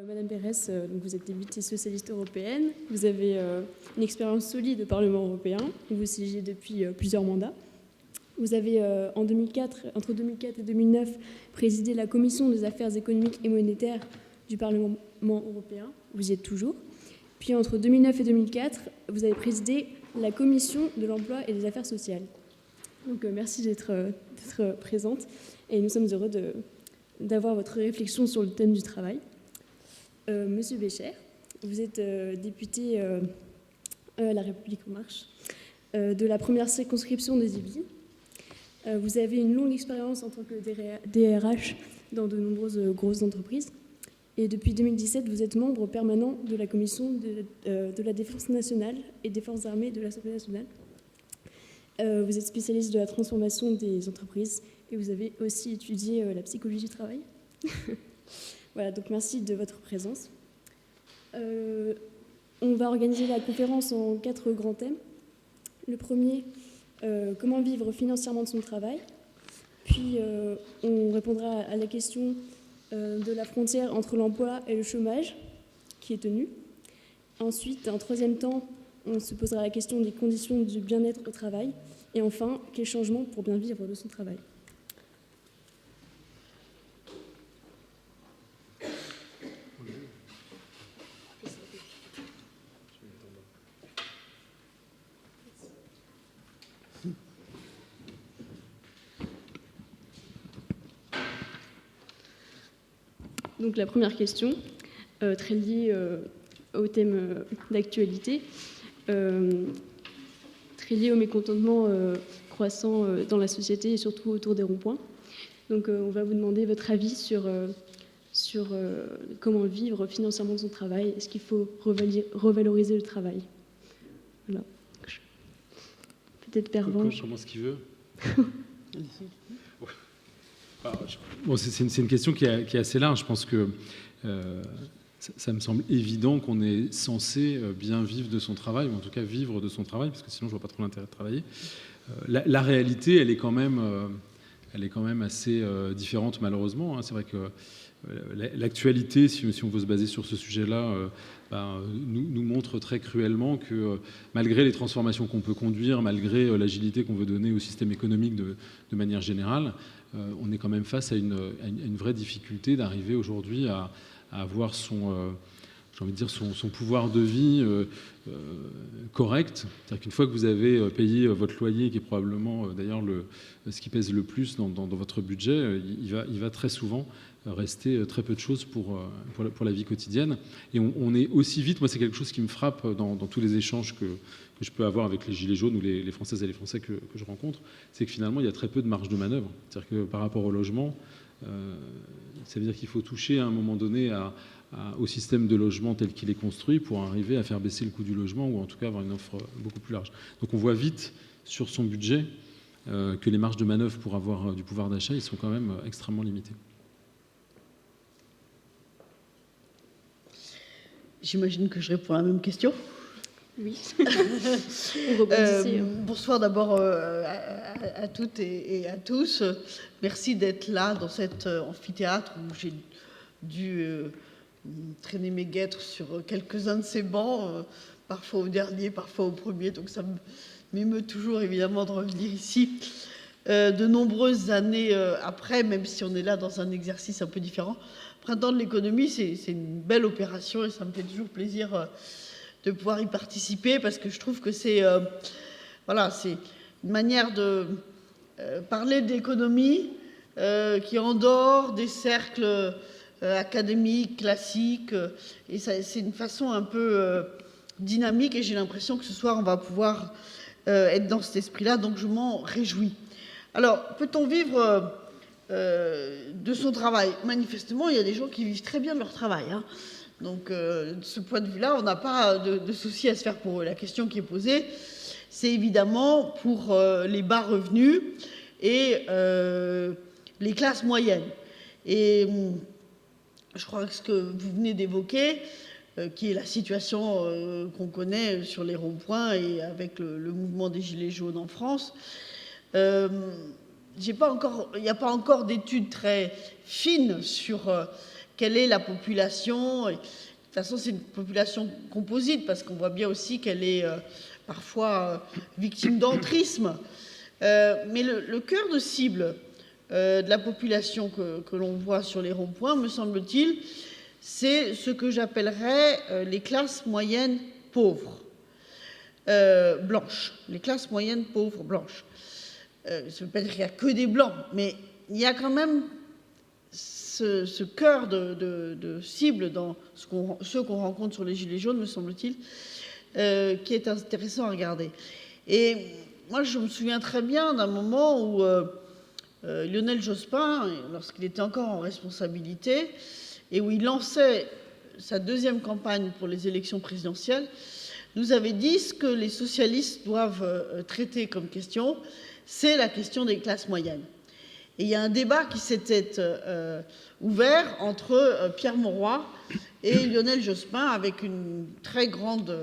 Madame Pérez, donc vous êtes députée socialiste européenne, vous avez une expérience solide au Parlement européen, vous siégez depuis plusieurs mandats. Vous avez entre 2004 et 2009 présidé la Commission des affaires économiques et monétaires du Parlement européen, vous y êtes toujours. Puis entre 2009 et 2004, vous avez présidé la Commission de l'emploi et des affaires sociales. Donc merci d'être présente et nous sommes heureux d'avoir votre réflexion sur le thème du travail. Monsieur Bécher, vous êtes député La République En Marche de la première circonscription des Yvelines. Vous avez une longue expérience en tant que DRH dans de nombreuses grosses entreprises. Et depuis 2017, vous êtes membre permanent de la Commission de la Défense nationale et des Forces armées de l'Assemblée nationale. Vous êtes spécialiste de la transformation des entreprises et vous avez aussi étudié la psychologie du travail. Voilà, donc merci de votre présence. On va organiser la conférence en 4 grands thèmes. Le premier, comment vivre financièrement de son travail. Puis on répondra à la question de la frontière entre l'emploi et le chômage, qui est tenue. Ensuite, en troisième temps, on se posera la question des conditions du bien-être au travail. Et enfin, quels changements pour bien vivre de son travail. Donc la première question, très liée au thème d'actualité, très liée au mécontentement croissant dans la société et surtout autour des ronds-points. Donc on va vous demander votre avis sur comment vivre financièrement de son travail. Est-ce qu'il faut revaloriser le travail? Voilà. Peut-être Pervenche. Comment ce qu'il veut. Bon, c'est une question qui est assez large. Je pense que ça me semble évident qu'on est censé bien vivre de son travail, ou en tout cas vivre de son travail, parce que sinon je vois pas trop l'intérêt de travailler. La réalité, elle est quand même assez différente, malheureusement. C'est vrai que l'actualité, si on veut se baser sur ce sujet-là, nous montre très cruellement que malgré les transformations qu'on peut conduire, malgré l'agilité qu'on veut donner au système économique de manière générale, on est quand même face à une vraie difficulté d'arriver aujourd'hui à avoir son pouvoir de vie correct. C'est-à-dire qu'une fois que vous avez payé votre loyer, qui est probablement d'ailleurs ce qui pèse le plus dans votre budget, il va très souvent rester très peu de choses pour la vie quotidienne. Et on est aussi vite, moi c'est quelque chose qui me frappe dans tous les échanges que je peux avoir avec les Gilets jaunes ou les Françaises et les Français que je rencontre, c'est que finalement il y a très peu de marge de manœuvre. C'est-à-dire que par rapport au logement, ça veut dire qu'il faut toucher à un moment donné au système de logement tel qu'il est construit pour arriver à faire baisser le coût du logement ou en tout cas avoir une offre beaucoup plus large. Donc on voit vite sur son budget que les marges de manœuvre pour avoir du pouvoir d'achat, ils sont quand même extrêmement limités. J'imagine que je réponds à la même question. Oui. Bonsoir d'abord à toutes et à tous. Merci d'être là dans cet amphithéâtre où j'ai dû traîner mes guêtres sur quelques-uns de ces bancs, parfois au dernier, parfois au premier. Donc ça m'émeut toujours évidemment de revenir ici. De nombreuses années après, même si on est là dans un exercice un peu différent, Printemps de l'économie, c'est une belle opération et ça me fait toujours plaisir de pouvoir y participer parce que je trouve que c'est une manière de parler d'économie qui est en dehors des cercles académiques, classiques. Et c'est une façon un peu dynamique et j'ai l'impression que ce soir, on va pouvoir être dans cet esprit-là. Donc, je m'en réjouis. Alors, peut-on vivre de son travail? Manifestement, il y a des gens qui vivent très bien de leur travail. Donc, de ce point de vue-là, on n'a pas de souci à se faire pour eux. La question qui est posée, c'est évidemment pour les bas revenus et les classes moyennes. Et je crois que ce que vous venez d'évoquer, qui est la situation qu'on connaît sur les ronds-points et avec le mouvement des Gilets jaunes en France, il n'y a pas encore d'études très fines sur quelle est la population. Et, de toute façon, c'est une population composite, parce qu'on voit bien aussi qu'elle est parfois victime d'entrisme. Mais le cœur de cible de la population que l'on voit sur les ronds-points, me semble-t-il, c'est ce que j'appellerais les classes moyennes pauvres, blanches. Les classes moyennes pauvres blanches. Ça ne veut pas dire qu'il n'y a que des blancs, mais il y a quand même ce cœur de cible dans ceux qu'on rencontre sur les gilets jaunes, me semble-t-il, qui est intéressant à regarder. Et moi, je me souviens très bien d'un moment où Lionel Jospin, lorsqu'il était encore en responsabilité, et où il lançait sa deuxième campagne pour les élections présidentielles, nous avait dit ce que les socialistes doivent traiter comme question, c'est la question des classes moyennes. Et il y a un débat qui s'était ouvert entre Pierre Mauroy et Lionel Jospin, avec une très grande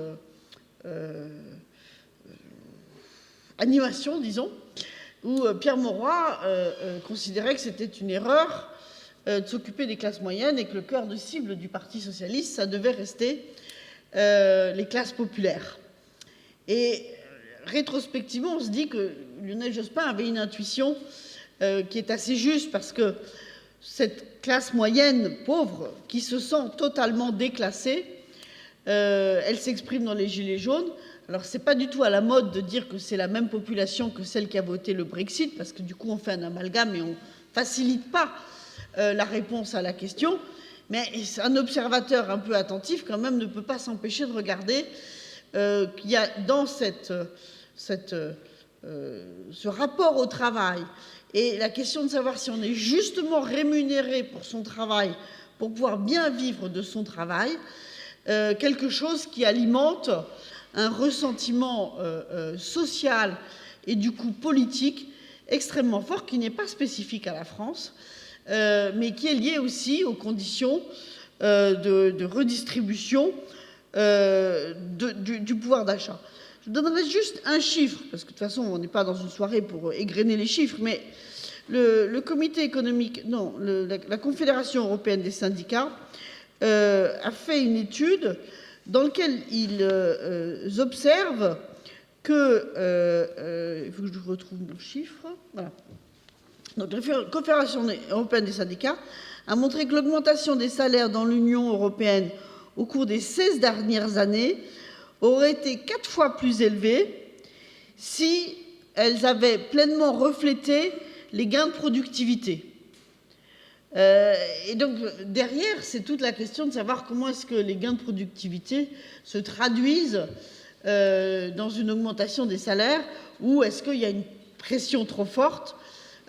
animation, disons, où Pierre Mauroy considérait que c'était une erreur de s'occuper des classes moyennes et que le cœur de cible du Parti socialiste, ça devait rester les classes populaires. Et rétrospectivement, on se dit que Lionel Jospin avait une intuition qui est assez juste, parce que cette classe moyenne pauvre, qui se sent totalement déclassée, elle s'exprime dans les Gilets jaunes. Alors, ce n'est pas du tout à la mode de dire que c'est la même population que celle qui a voté le Brexit, parce que du coup, on fait un amalgame et on ne facilite pas la réponse à la question. Mais un observateur un peu attentif, quand même, ne peut pas s'empêcher de regarder qu'il y a dans ce rapport au travail et la question de savoir si on est justement rémunéré pour son travail, pour pouvoir bien vivre de son travail, quelque chose qui alimente un ressentiment social et du coup politique extrêmement fort, qui n'est pas spécifique à la France, mais qui est lié aussi aux conditions de redistribution du pouvoir d'achat. Je donnerai juste un chiffre, parce que de toute façon, on n'est pas dans une soirée pour égrener les chiffres, mais le comité économique, non, la Confédération européenne des syndicats a fait une étude dans laquelle ils observent que, il faut que je retrouve mon chiffre, voilà. Donc, la Confédération européenne des syndicats a montré que l'augmentation des salaires dans l'Union européenne au cours des 16 dernières années aurait été 4 fois plus élevée si elles avaient pleinement reflété les gains de productivité. Et donc, derrière, c'est toute la question de savoir comment est-ce que les gains de productivité se traduisent dans une augmentation des salaires, ou est-ce qu'il y a une pression trop forte,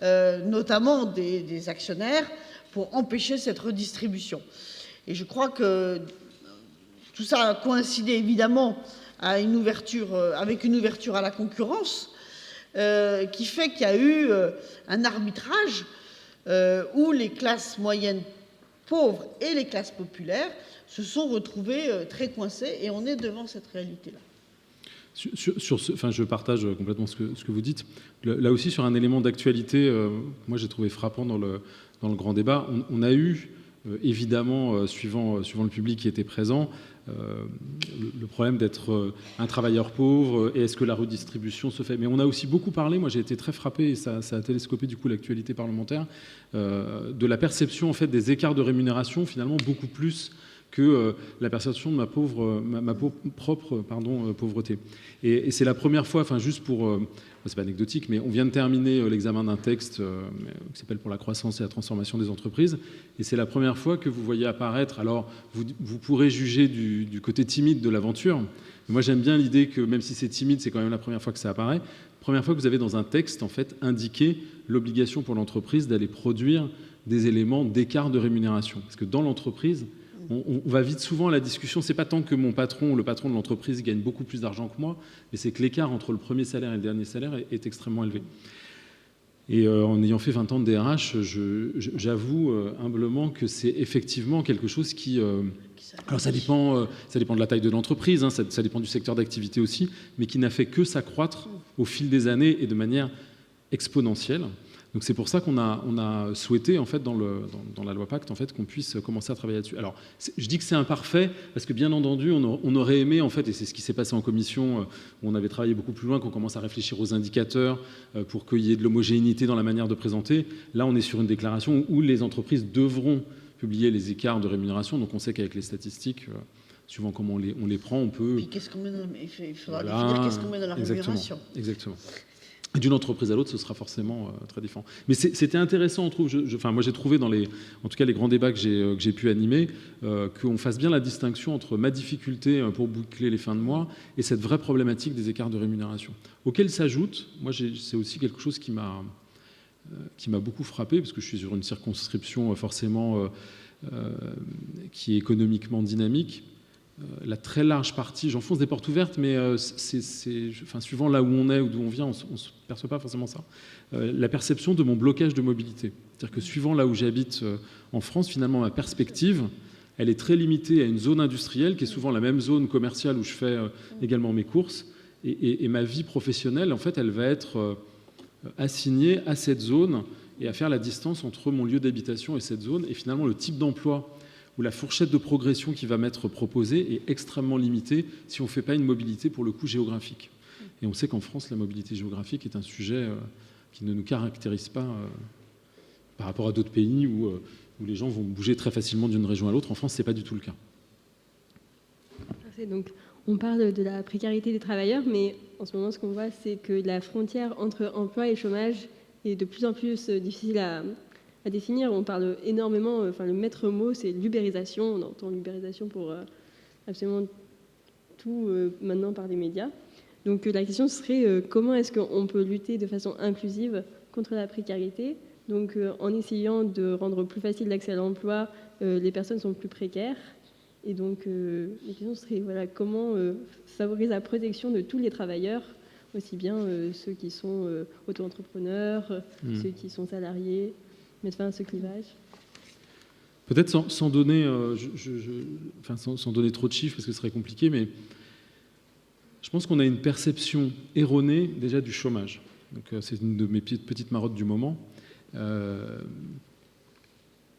notamment des actionnaires, pour empêcher cette redistribution. Et je crois que tout ça a coïncidé évidemment avec une ouverture à la concurrence, qui fait qu'il y a eu un arbitrage où les classes moyennes pauvres et les classes populaires se sont retrouvées très coincées, et on est devant cette réalité-là. Je partage complètement ce que vous dites. Là aussi, sur un élément d'actualité, moi j'ai trouvé frappant dans le grand débat, on a eu évidemment, suivant le public qui était présent, le problème d'être un travailleur pauvre, et est-ce que la redistribution se fait. Mais on a aussi beaucoup parlé, moi j'ai été très frappé, et ça a télescopé du coup l'actualité parlementaire, de la perception en fait des écarts de rémunération, finalement beaucoup plus que la perception de ma propre pauvreté. Et c'est la première fois, enfin juste pour, c'est pas anecdotique, mais on vient de terminer l'examen d'un texte qui s'appelle « Pour la croissance et la transformation des entreprises », et c'est la première fois que vous voyez apparaître, alors vous pourrez juger du côté timide de l'aventure, mais moi j'aime bien l'idée que même si c'est timide, c'est quand même la première fois que ça apparaît, première fois que vous avez dans un texte en fait indiqué l'obligation pour l'entreprise d'aller produire des éléments d'écart de rémunération. Parce que dans l'entreprise, on va vite souvent à la discussion, c'est pas tant que mon patron, le patron de l'entreprise gagne beaucoup plus d'argent que moi, mais c'est que l'écart entre le premier salaire et le dernier salaire est extrêmement élevé. Et en ayant fait 20 ans de DRH, j'avoue humblement que c'est effectivement quelque chose qui... alors ça dépend de la taille de l'entreprise, hein, ça dépend du secteur d'activité aussi, mais qui n'a fait que s'accroître au fil des années et de manière exponentielle. Donc c'est pour ça qu'on a souhaité en fait dans la loi Pacte en fait qu'on puisse commencer à travailler là-dessus. Alors je dis que c'est imparfait parce que bien entendu on aurait aimé en fait, et c'est ce qui s'est passé en commission où on avait travaillé beaucoup plus loin, qu'on commence à réfléchir aux indicateurs pour qu'il y ait de l'homogénéité dans la manière de présenter. Là on est sur une déclaration où les entreprises devront publier les écarts de rémunération. Donc on sait qu'avec les statistiques, suivant comment on les prend, on peut... Puis il faudra définir qu'est-ce qu'on met dans la rémunération. Exactement. Et d'une entreprise à l'autre, ce sera forcément très différent. Mais c'était intéressant, on trouve. Moi, j'ai trouvé en tout cas, les grands débats que j'ai pu animer, qu'on fasse bien la distinction entre ma difficulté pour boucler les fins de mois et cette vraie problématique des écarts de rémunération. Auquel s'ajoute, moi, c'est aussi quelque chose qui m'a beaucoup frappé, parce que je suis sur une circonscription forcément qui est économiquement dynamique. La très large partie, j'enfonce des portes ouvertes, mais suivant là où on est ou d'où on vient, on ne se perçoit pas forcément ça. La perception de mon blocage de mobilité. C'est-à-dire que suivant là où j'habite en France, finalement, ma perspective, elle est très limitée à une zone industrielle qui est souvent la même zone commerciale où je fais également mes courses. Et ma vie professionnelle, en fait, elle va être assignée à cette zone et à faire la distance entre mon lieu d'habitation et cette zone. Et finalement, le type d'emploi où la fourchette de progression qui va m'être proposée est extrêmement limitée si on ne fait pas une mobilité, pour le coup, géographique. Et on sait qu'en France, la mobilité géographique est un sujet qui ne nous caractérise pas par rapport à d'autres pays où les gens vont bouger très facilement d'une région à l'autre. En France, ce n'est pas du tout le cas. Donc, on parle de la précarité des travailleurs, mais en ce moment, ce qu'on voit, c'est que la frontière entre emploi et chômage est de plus en plus difficile à définir. On parle énormément, le maître mot, c'est l'ubérisation. On entend l'ubérisation pour absolument tout maintenant par les médias. Donc la question serait comment est-ce qu'on peut lutter de façon inclusive contre la précarité, donc en essayant de rendre plus facile l'accès à l'emploi, les personnes sont plus précaires. Et donc la question serait comment favoriser la protection de tous les travailleurs, aussi bien ceux qui sont auto-entrepreneurs, ceux qui sont salariés, mettre fin à ce clivage. Peut-être sans donner trop de chiffres, parce que ce serait compliqué, mais je pense qu'on a une perception erronée déjà du chômage. Donc, c'est une de mes petites marottes du moment.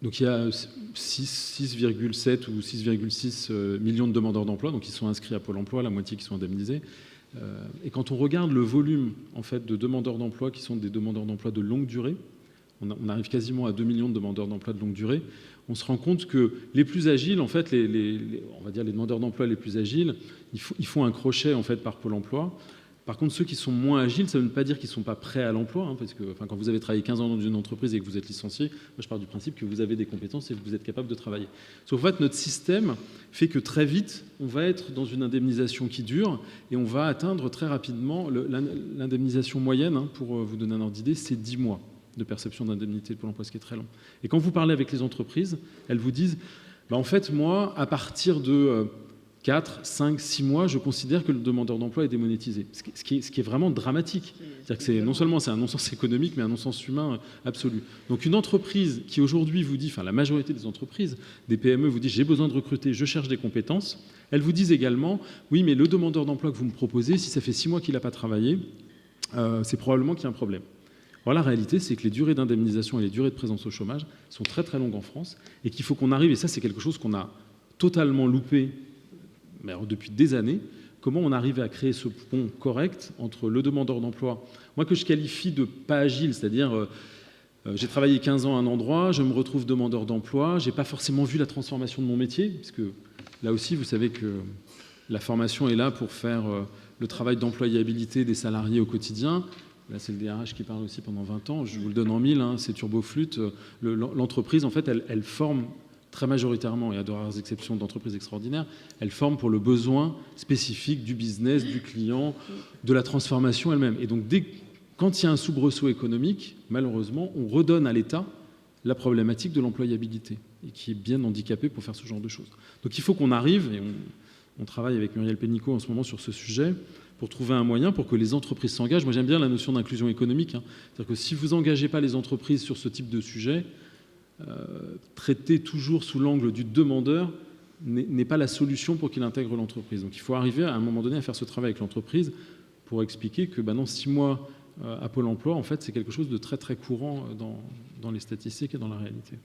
Donc il y a 6,7 ou 6,6 millions de demandeurs d'emploi, donc ils sont inscrits à Pôle emploi, la moitié qui sont indemnisés. Et quand on regarde le volume en fait, de demandeurs d'emploi qui sont des demandeurs d'emploi de longue durée, on arrive quasiment à 2 millions de demandeurs d'emploi de longue durée, on se rend compte que les plus agiles, en fait, on va dire les demandeurs d'emploi les plus agiles, ils font un crochet en fait, par Pôle emploi. Par contre, ceux qui sont moins agiles, ça ne veut pas dire qu'ils ne sont pas prêts à l'emploi, parce que quand vous avez travaillé 15 ans dans une entreprise et que vous êtes licencié, moi je pars du principe que vous avez des compétences et que vous êtes capable de travailler. Sauf en fait, notre système fait que très vite, on va être dans une indemnisation qui dure et on va atteindre très rapidement l'indemnisation moyenne, pour vous donner un ordre d'idée, c'est 10 mois de perception d'indemnité de Pôle emploi, ce qui est très long. Et quand vous parlez avec les entreprises, elles vous disent, en fait, moi, à partir de 4, 5, 6 mois, je considère que le demandeur d'emploi est démonétisé. Ce qui est vraiment dramatique. C'est-à-dire que non seulement c'est un non-sens économique, mais un non-sens humain absolu. Donc une entreprise qui aujourd'hui vous dit, la majorité des entreprises, des PME vous dit j'ai besoin de recruter, je cherche des compétences, elles vous disent également, oui, mais le demandeur d'emploi que vous me proposez, si ça fait 6 mois qu'il n'a pas travaillé, c'est probablement qu'il y a un problème. Alors la réalité, c'est que les durées d'indemnisation et les durées de présence au chômage sont très très longues en France et qu'il faut qu'on arrive, et ça c'est quelque chose qu'on a totalement loupé depuis des années, comment on arrive à créer ce pont correct entre le demandeur d'emploi, moi que je qualifie de pas agile, c'est-à-dire j'ai travaillé 15 ans à un endroit, je me retrouve demandeur d'emploi, je n'ai pas forcément vu la transformation de mon métier, puisque là aussi vous savez que la formation est là pour faire le travail d'employabilité des salariés au quotidien. Là, c'est le DRH qui parle aussi pendant 20 ans, je vous le donne en mille, c'est turboflûte. L'entreprise, en fait, elle forme très majoritairement, et à de rares exceptions d'entreprises extraordinaires, elle forme pour le besoin spécifique du business, du client, de la transformation elle-même. Et donc, quand il y a un soubresaut économique, malheureusement, on redonne à l'État la problématique de l'employabilité, et qui est bien handicapé pour faire ce genre de choses. Donc il faut qu'on arrive, et on travaille avec Muriel Pénicaud en ce moment sur ce sujet, pour trouver un moyen pour que les entreprises s'engagent. Moi, j'aime bien la notion d'inclusion économique. C'est-à-dire que si vous n'engagez pas les entreprises sur ce type de sujet, traiter toujours sous l'angle du demandeur n'est pas la solution pour qu'il intègre l'entreprise. Donc il faut arriver à un moment donné à faire ce travail avec l'entreprise pour expliquer que non, 6 mois à Pôle emploi, en fait, c'est quelque chose de très très courant dans les statistiques et dans la réalité.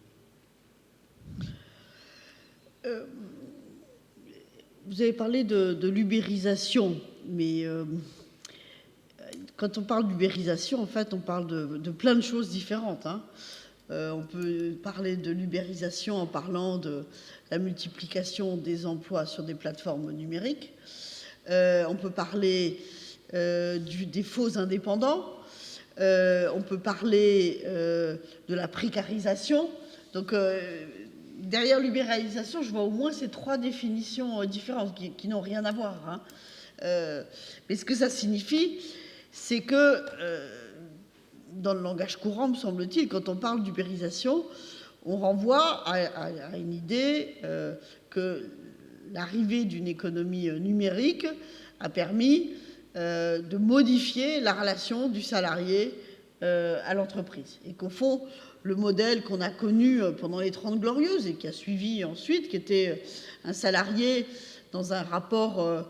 Vous avez parlé de l'ubérisation, mais quand on parle d'ubérisation, en fait, on parle de plein de choses différentes, hein. On peut parler de l'ubérisation en parlant de la multiplication des emplois sur des plateformes numériques. On peut parler des faux indépendants. On peut parler de la précarisation. Donc, derrière l'ubérisation, je vois au moins ces 3 définitions différentes qui n'ont rien à voir, hein. Mais ce que ça signifie, c'est que dans le langage courant, me semble-t-il, quand on parle d'ubérisation, on renvoie à une idée que l'arrivée d'une économie numérique a permis de modifier la relation du salarié à l'entreprise. Et qu'au fond, le modèle qu'on a connu pendant les 30 Glorieuses et qui a suivi ensuite, qui était un salarié dans un rapport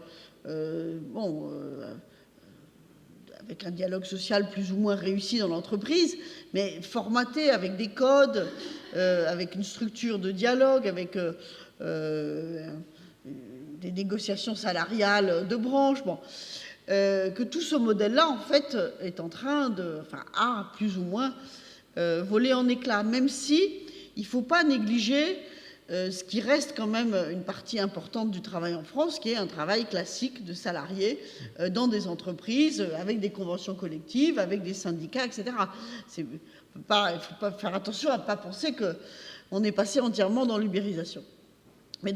avec un dialogue social plus ou moins réussi dans l'entreprise, mais formaté avec des codes, avec une structure de dialogue, avec des négociations salariales de branche, que tout ce modèle-là, en fait, est en train a plus ou moins volé en éclats, même si il ne faut pas négliger ce qui reste quand même une partie importante du travail en France, qui est un travail classique de salariés dans des entreprises, avec des conventions collectives, avec des syndicats, etc. Il ne faut pas faire attention à ne pas penser qu'on est passé entièrement dans l'ubérisation. Mais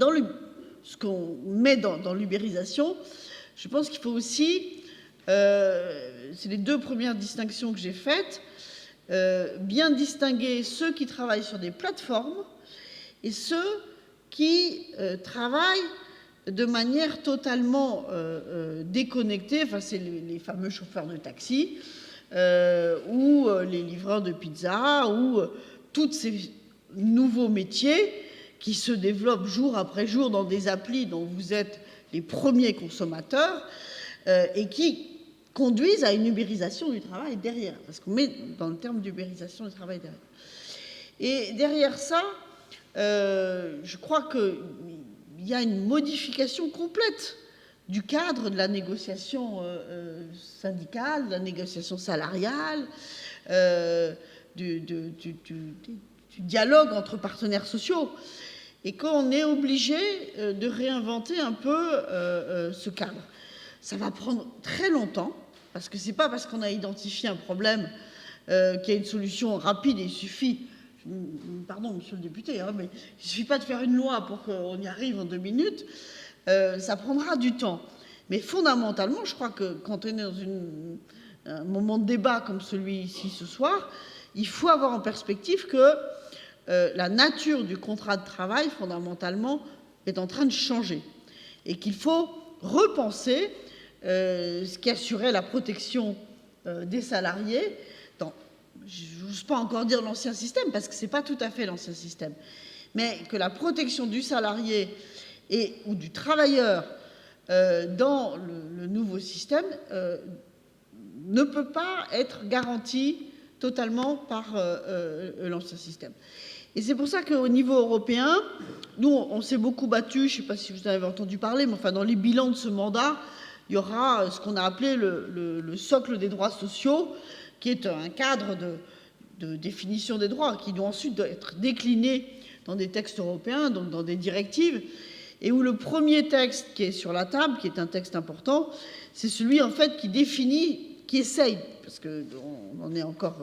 ce qu'on met dans l'ubérisation, je pense qu'il faut aussi, c'est les 2 premières distinctions que j'ai faites, bien distinguer ceux qui travaillent sur des plateformes et ceux qui travaillent de manière totalement déconnectée, c'est les fameux chauffeurs de taxi ou les livreurs de pizza ou tous ces nouveaux métiers qui se développent jour après jour dans des applis dont vous êtes les premiers consommateurs et qui conduisent à une ubérisation du travail derrière, parce qu'on met dans le terme d'ubérisation du travail derrière. Et derrière ça, je crois qu'il y a une modification complète du cadre de la négociation syndicale, de la négociation salariale, du dialogue entre partenaires sociaux, et qu'on est obligé de réinventer un peu ce cadre. Ça va prendre très longtemps, parce que ce n'est pas parce qu'on a identifié un problème qu'il y a une solution rapide, et il suffit... Pardon, monsieur le député, hein, mais il ne suffit pas de faire une loi pour qu'on y arrive en 2 minutes. Ça prendra du temps. Mais fondamentalement, je crois que quand on est dans un moment de débat comme celui-ci ce soir, il faut avoir en perspective que la nature du contrat de travail, fondamentalement, est en train de changer. Et qu'il faut repenser ce qui assurait la protection des salariés dans... Je n'ose pas encore dire l'ancien système, parce que ce n'est pas tout à fait l'ancien système, mais que la protection du salarié ou du travailleur dans le nouveau système ne peut pas être garantie totalement par l'ancien système. Et c'est pour ça qu'au niveau européen, nous, on s'est beaucoup battu, je ne sais pas si vous en avez entendu parler, mais enfin, dans les bilans de ce mandat, il y aura ce qu'on a appelé le socle des droits sociaux, qui est un cadre de définition des droits, qui doit ensuite être décliné dans des textes européens, donc dans des directives, et où le premier texte qui est sur la table, qui est un texte important, c'est celui en fait qui définit, qui essaye, parce qu'on en est encore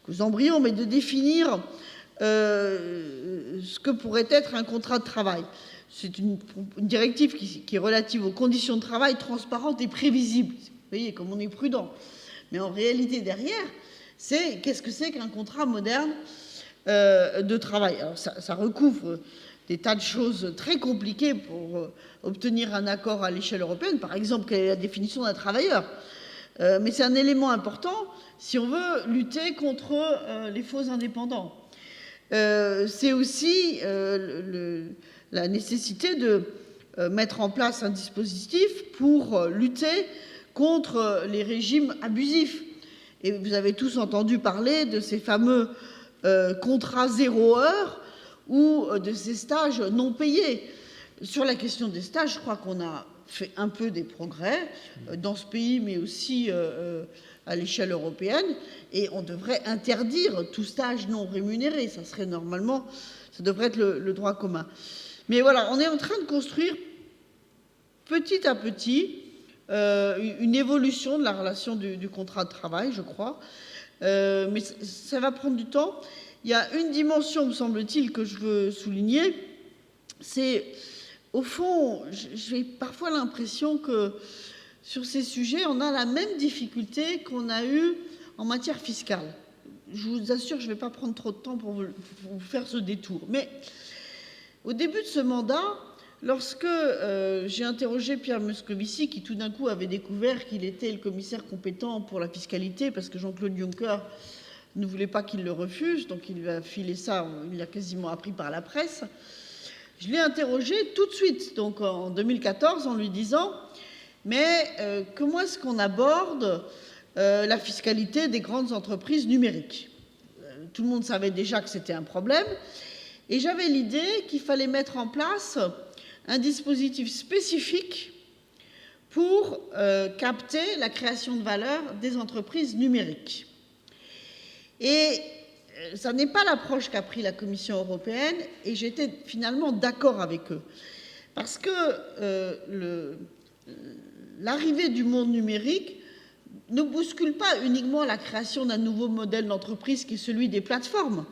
qu'aux embryons, mais de définir ce que pourrait être un contrat de travail. C'est une directive qui est relative aux conditions de travail transparentes et prévisibles. Vous voyez, comme on est prudent. Mais en réalité, derrière, qu'est-ce que c'est qu'un contrat moderne de travail? Alors, ça recouvre des tas de choses très compliquées pour obtenir un accord à l'échelle européenne. Par exemple, quelle est la définition d'un travailleur? Mais c'est un élément important si on veut lutter contre les faux indépendants. C'est aussi la nécessité de mettre en place un dispositif pour lutter contre les régimes abusifs. Et vous avez tous entendu parler de ces fameux contrats 0 heure ou de ces stages non payés. Sur la question des stages, je crois qu'on a fait un peu des progrès dans ce pays, mais aussi à l'échelle européenne, et on devrait interdire tout stage non rémunéré. Ça serait normalement, ça devrait être le droit commun. Mais voilà, on est en train de construire petit à petit une évolution de la relation du contrat de travail, je crois. Mais ça va prendre du temps. Il y a une dimension, me semble-t-il, que je veux souligner, c'est, au fond, j'ai parfois l'impression que sur ces sujets, on a la même difficulté qu'on a eue en matière fiscale. Je vous assure, je ne vais pas prendre trop de temps pour vous faire ce détour. Mais au début de ce mandat, lorsque j'ai interrogé Pierre Moscovici, qui tout d'un coup avait découvert qu'il était le commissaire compétent pour la fiscalité, parce que Jean-Claude Juncker ne voulait pas qu'il le refuse, donc il lui a filé ça, il l'a quasiment appris par la presse, je l'ai interrogé tout de suite, donc en 2014, en lui disant « Mais comment est-ce qu'on aborde la fiscalité des grandes entreprises numériques ?» Tout le monde savait déjà que c'était un problème, et j'avais l'idée qu'il fallait mettre en place un dispositif spécifique pour capter la création de valeur des entreprises numériques. Et ça n'est pas l'approche qu'a pris la Commission européenne, et j'étais finalement d'accord avec eux. Parce que l'arrivée du monde numérique ne bouscule pas uniquement la création d'un nouveau modèle d'entreprise qui est celui des plateformes.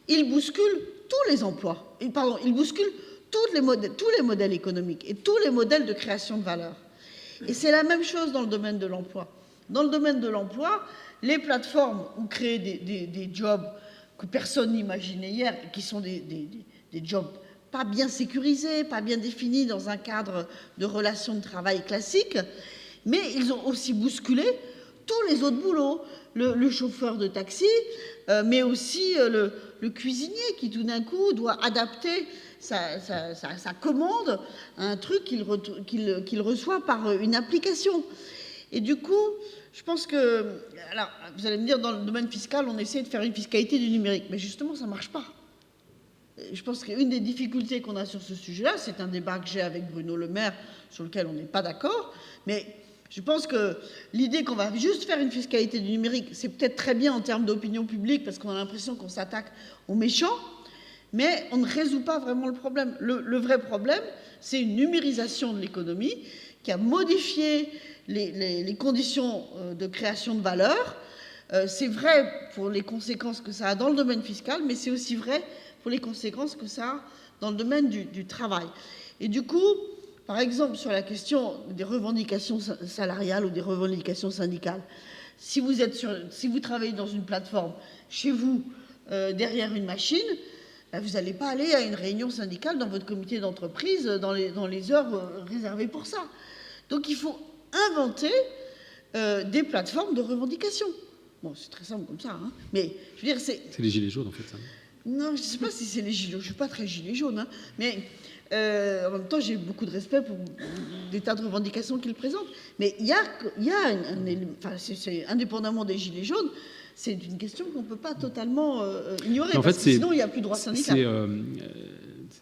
Il bouscule tous les emplois. Pardon, il bouscule tous les modèles économiques et tous les modèles de création de valeur. Et c'est la même chose dans le domaine de l'emploi. Dans le domaine de l'emploi, les plateformes ont créé des jobs que personne n'imaginait hier, qui sont des jobs pas bien sécurisés, pas bien définis dans un cadre de relations de travail classique, mais ils ont aussi bousculé tous les autres boulots, le chauffeur de taxi, mais aussi le cuisinier qui tout d'un coup doit adapter sa commande à un truc qu'il reçoit par une application. Et du coup, je pense que, alors, vous allez me dire, dans le domaine fiscal, on essaie de faire une fiscalité du numérique, mais justement, ça ne marche pas. Je pense qu'une des difficultés qu'on a sur ce sujet-là, c'est un débat que j'ai avec Bruno Le Maire, sur lequel on n'est pas d'accord, mais je pense que l'idée qu'on va juste faire une fiscalité du numérique, c'est peut-être très bien en termes d'opinion publique, parce qu'on a l'impression qu'on s'attaque aux méchants, mais on ne résout pas vraiment le problème. Le vrai problème, c'est une numérisation de l'économie qui a modifié les conditions de création de valeur. C'est vrai pour les conséquences que ça a dans le domaine fiscal, mais c'est aussi vrai pour les conséquences que ça a dans le domaine du travail. Et du coup, par exemple, sur la question des revendications salariales ou des revendications syndicales, si vous travaillez dans une plateforme, chez vous, derrière une machine, vous n'allez pas aller à une réunion syndicale dans votre comité d'entreprise dans les heures réservées pour ça. Donc il faut inventer des plateformes de revendication. Bon, c'est très simple comme ça, hein, mais je veux dire, c'est les gilets jaunes, en fait, ça. Non, je ne sais pas si c'est les gilets jaunes, je ne suis pas très gilet jaune, hein, mais en même temps, j'ai beaucoup de respect pour des tas de revendications qu'ils présentent. Mais il y a c'est indépendamment des gilets jaunes, c'est une question qu'on ne peut pas totalement ignorer, en fait, que sinon il n'y a plus de droit syndical.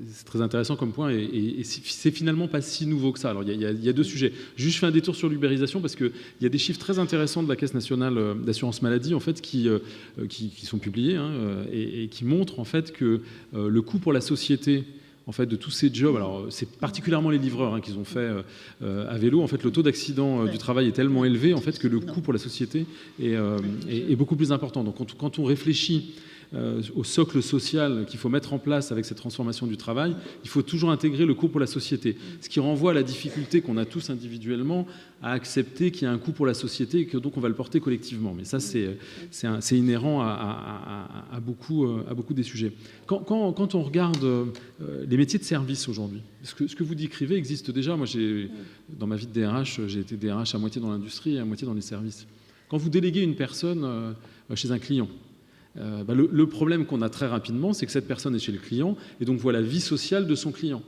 C'est très intéressant comme point, et c'est finalement pas si nouveau que ça. Alors il y a deux sujets. Juste je fais un détour sur l'ubérisation, parce qu'il y a des chiffres très intéressants de la Caisse nationale d'assurance maladie, en fait, qui sont publiés, hein, et qui montrent en fait que le coût pour la société, en fait, de tous ces jobs, alors c'est particulièrement les livreurs, hein, qu'ils ont fait à vélo. En fait, le taux d'accident du travail est tellement élevé, en fait, que le coût pour la société est beaucoup plus important. Donc quand on réfléchit au socle social qu'il faut mettre en place avec cette transformation du travail, il faut toujours intégrer le coût pour la société. Ce qui renvoie à la difficulté qu'on a tous individuellement à accepter qu'il y a un coût pour la société et que donc on va le porter collectivement. Mais ça, c'est inhérent à beaucoup des sujets. Quand on regarde les métiers de service aujourd'hui, ce que vous décrivez existe déjà. Moi, dans ma vie de DRH, j'ai été DRH à moitié dans l'industrie et à moitié dans les services. Quand vous déléguez une personne chez un client, le problème qu'on a très rapidement, c'est que cette personne est chez le client et donc voit la vie sociale de son client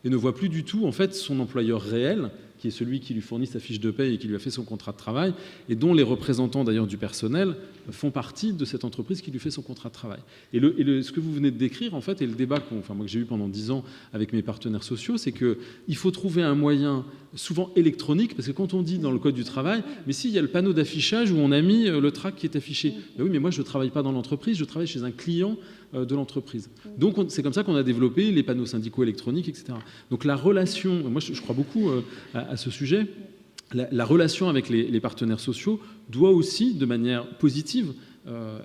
et ne voit plus du tout en fait son employeur réel, qui est celui qui lui fournit sa fiche de paie et qui lui a fait son contrat de travail, et dont les représentants d'ailleurs du personnel font partie de cette entreprise qui lui fait son contrat de travail. Et ce que vous venez de décrire, en fait, et le débat moi, que j'ai eu pendant 10 ans avec mes partenaires sociaux, c'est qu'il faut trouver un moyen, souvent électronique, parce que quand on dit dans le Code du travail, mais si, il y a le panneau d'affichage où on a mis le tract qui est affiché. Ben oui, mais moi, je ne travaille pas dans l'entreprise, je travaille chez un client de l'entreprise. Donc, c'est comme ça qu'on a développé les panneaux syndicaux électroniques, etc. Donc, la relation, moi, je crois beaucoup à ce sujet, la relation avec les partenaires sociaux doit aussi, de manière positive,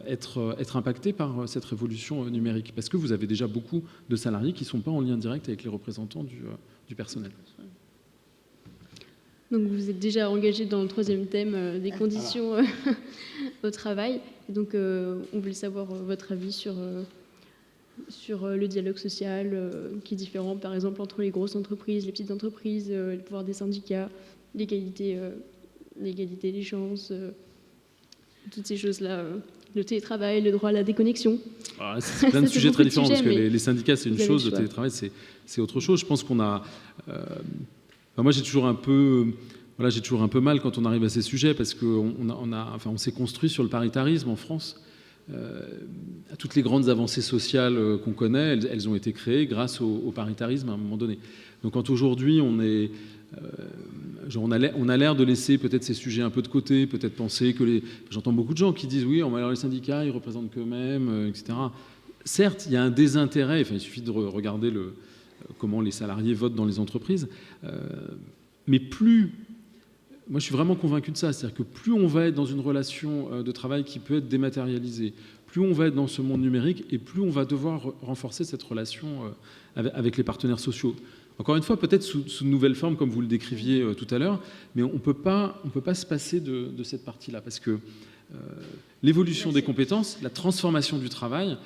être impactée par cette révolution numérique. Parce que vous avez déjà beaucoup de salariés qui ne sont pas en lien direct avec les représentants du personnel. Donc vous êtes déjà engagé dans le troisième thème des conditions au travail. Et donc on voulait savoir votre avis sur le dialogue social qui est différent, par exemple, entre les grosses entreprises, les petites entreprises, le pouvoir des syndicats, l'égalité des chances, toutes ces choses-là, le télétravail, le droit à la déconnexion. Alors, c'est plein de sujets très différents, parce que mais les syndicats, c'est une chose, le télétravail, c'est autre chose. Je pense qu'on a... moi, j'ai toujours un peu mal quand on arrive à ces sujets, parce qu'on s'est construit sur le paritarisme en France. Toutes les grandes avancées sociales qu'on connaît, elles ont été créées grâce au paritarisme à un moment donné. Donc quand aujourd'hui on a l'air de laisser peut-être ces sujets un peu de côté, peut-être penser que j'entends beaucoup de gens qui disent oui, alors les syndicats ils représentent qu'eux-mêmes, etc. Certes, il y a un désintérêt. Il suffit de regarder comment les salariés votent dans les entreprises, mais moi, je suis vraiment convaincu de ça. C'est-à-dire que plus on va être dans une relation de travail qui peut être dématérialisée, plus on va être dans ce monde numérique et plus on va devoir renforcer cette relation avec les partenaires sociaux. Encore une fois, peut-être sous de nouvelles formes, comme vous le décriviez tout à l'heure, mais on peut pas se passer de cette partie-là, parce que l'évolution des compétences, la transformation du travail,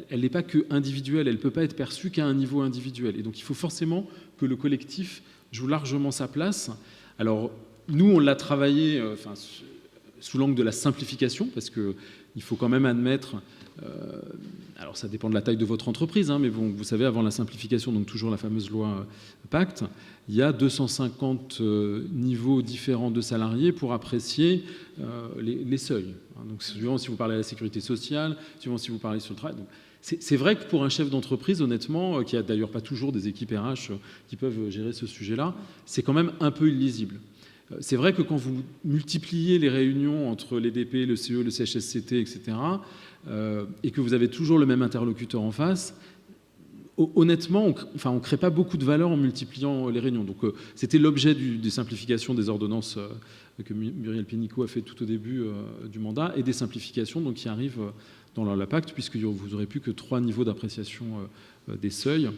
elle n'est pas que individuelle, elle ne peut pas être perçue qu'à un niveau individuel. Et donc, il faut forcément que le collectif joue largement sa place. Alors, nous, on l'a travaillé sous l'angle de la simplification, parce qu'il faut quand même admettre, alors ça dépend de la taille de votre entreprise, mais bon, vous savez, avant la simplification, donc toujours la fameuse loi Pacte, il y a 250 niveaux différents de salariés pour apprécier les seuils. Donc, suivant si vous parlez à la sécurité sociale, suivant si vous parlez sur le travail. Donc, c'est vrai que pour un chef d'entreprise, honnêtement, qui a d'ailleurs pas toujours des équipes RH qui peuvent gérer ce sujet-là, c'est quand même un peu illisible. C'est vrai que quand vous multipliez les réunions entre l'EDP, le CE, le CHSCT, etc., et que vous avez toujours le même interlocuteur en face, honnêtement, on ne crée pas beaucoup de valeur en multipliant les réunions. Donc, c'était l'objet des simplifications des ordonnances que Muriel Pénicaud a fait tout au début du mandat, et des simplifications donc, qui arrivent dans la Pacte, puisque vous n'aurez plus que 3 niveaux d'appréciation des seuils.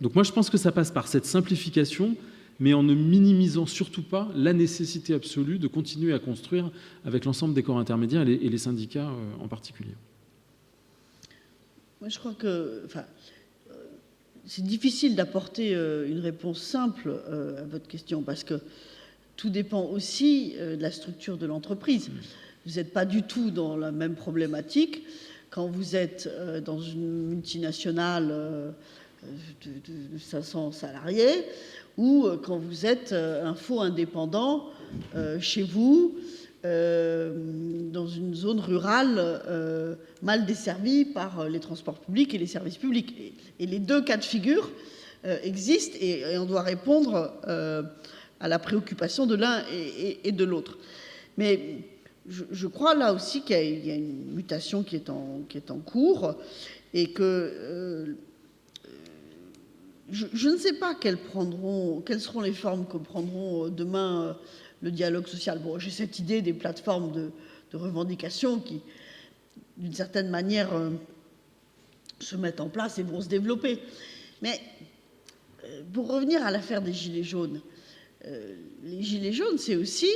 Donc moi, je pense que ça passe par cette simplification, mais en ne minimisant surtout pas la nécessité absolue de continuer à construire avec l'ensemble des corps intermédiaires et les syndicats en particulier. Moi, je crois que c'est difficile d'apporter une réponse simple à votre question, parce que tout dépend aussi de la structure de l'entreprise. Vous n'êtes pas du tout dans la même problématique quand vous êtes dans une multinationale de 500 salariés ou quand vous êtes un faux indépendant chez vous, dans une zone rurale mal desservie par les transports publics et les services publics. Et les deux cas de figure existent et on doit répondre à la préoccupation de l'un et de l'autre. Mais je crois là aussi qu'il y a une mutation qui est en cours et que je ne sais pas quelles seront les formes que prendront demain le dialogue social. Bon, j'ai cette idée des plateformes de revendication qui, d'une certaine manière, se mettent en place et vont se développer. Mais pour revenir à l'affaire des Gilets jaunes, les Gilets jaunes, c'est aussi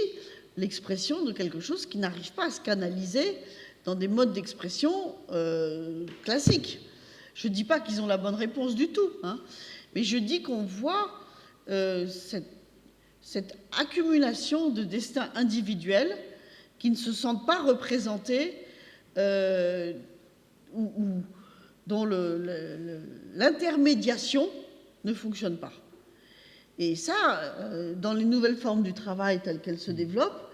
l'expression de quelque chose qui n'arrive pas à se canaliser dans des modes d'expression classiques. Je ne dis pas qu'ils ont la bonne réponse du tout, mais je dis qu'on voit cette accumulation de destins individuels qui ne se sentent pas représentés ou dont l'intermédiation ne fonctionne pas. Et ça, dans les nouvelles formes du travail telles qu'elles se développent,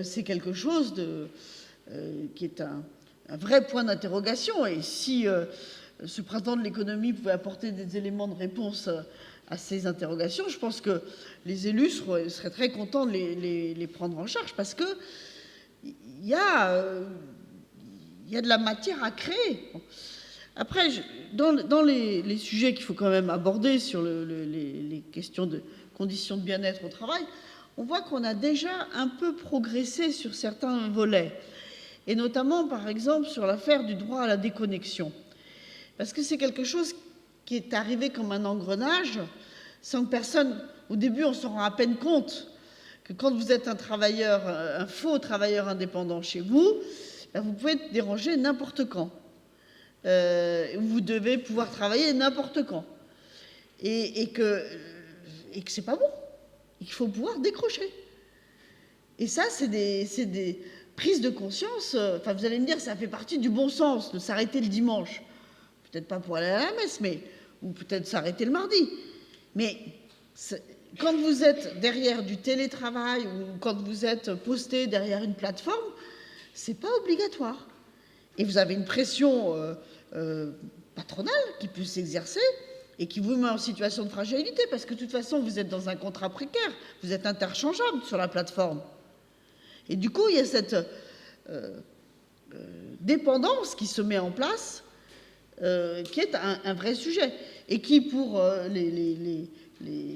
c'est quelque chose qui est un vrai point d'interrogation. Et si ce printemps de l'économie pouvait apporter des éléments de réponse à ces interrogations, je pense que les élus seraient très contents de les prendre en charge, parce que il y a de la matière à créer. Après, dans les sujets qu'il faut quand même aborder sur les questions de conditions de bien-être au travail, on voit qu'on a déjà un peu progressé sur certains volets, et notamment, par exemple, sur l'affaire du droit à la déconnexion. Parce que c'est quelque chose qui est arrivé comme un engrenage, sans que personne, au début, on se rend à peine compte que quand vous êtes un travailleur, un faux travailleur indépendant chez vous, ben vous pouvez être dérangé n'importe quand. Vous devez pouvoir travailler n'importe quand. Et que c'est pas bon. Il faut pouvoir décrocher. Et ça, c'est des prises de conscience. Enfin, vous allez me dire, ça fait partie du bon sens de s'arrêter le dimanche. Peut-être pas pour aller à la messe, ou peut-être s'arrêter le mardi. Mais quand vous êtes derrière du télétravail ou quand vous êtes posté derrière une plateforme, c'est pas obligatoire. Et vous avez une pression patronale qui peut s'exercer et qui vous met en situation de fragilité, parce que de toute façon, vous êtes dans un contrat précaire, vous êtes interchangeable sur la plateforme. Et du coup, il y a cette dépendance qui se met en place, qui est un vrai sujet, et qui, pour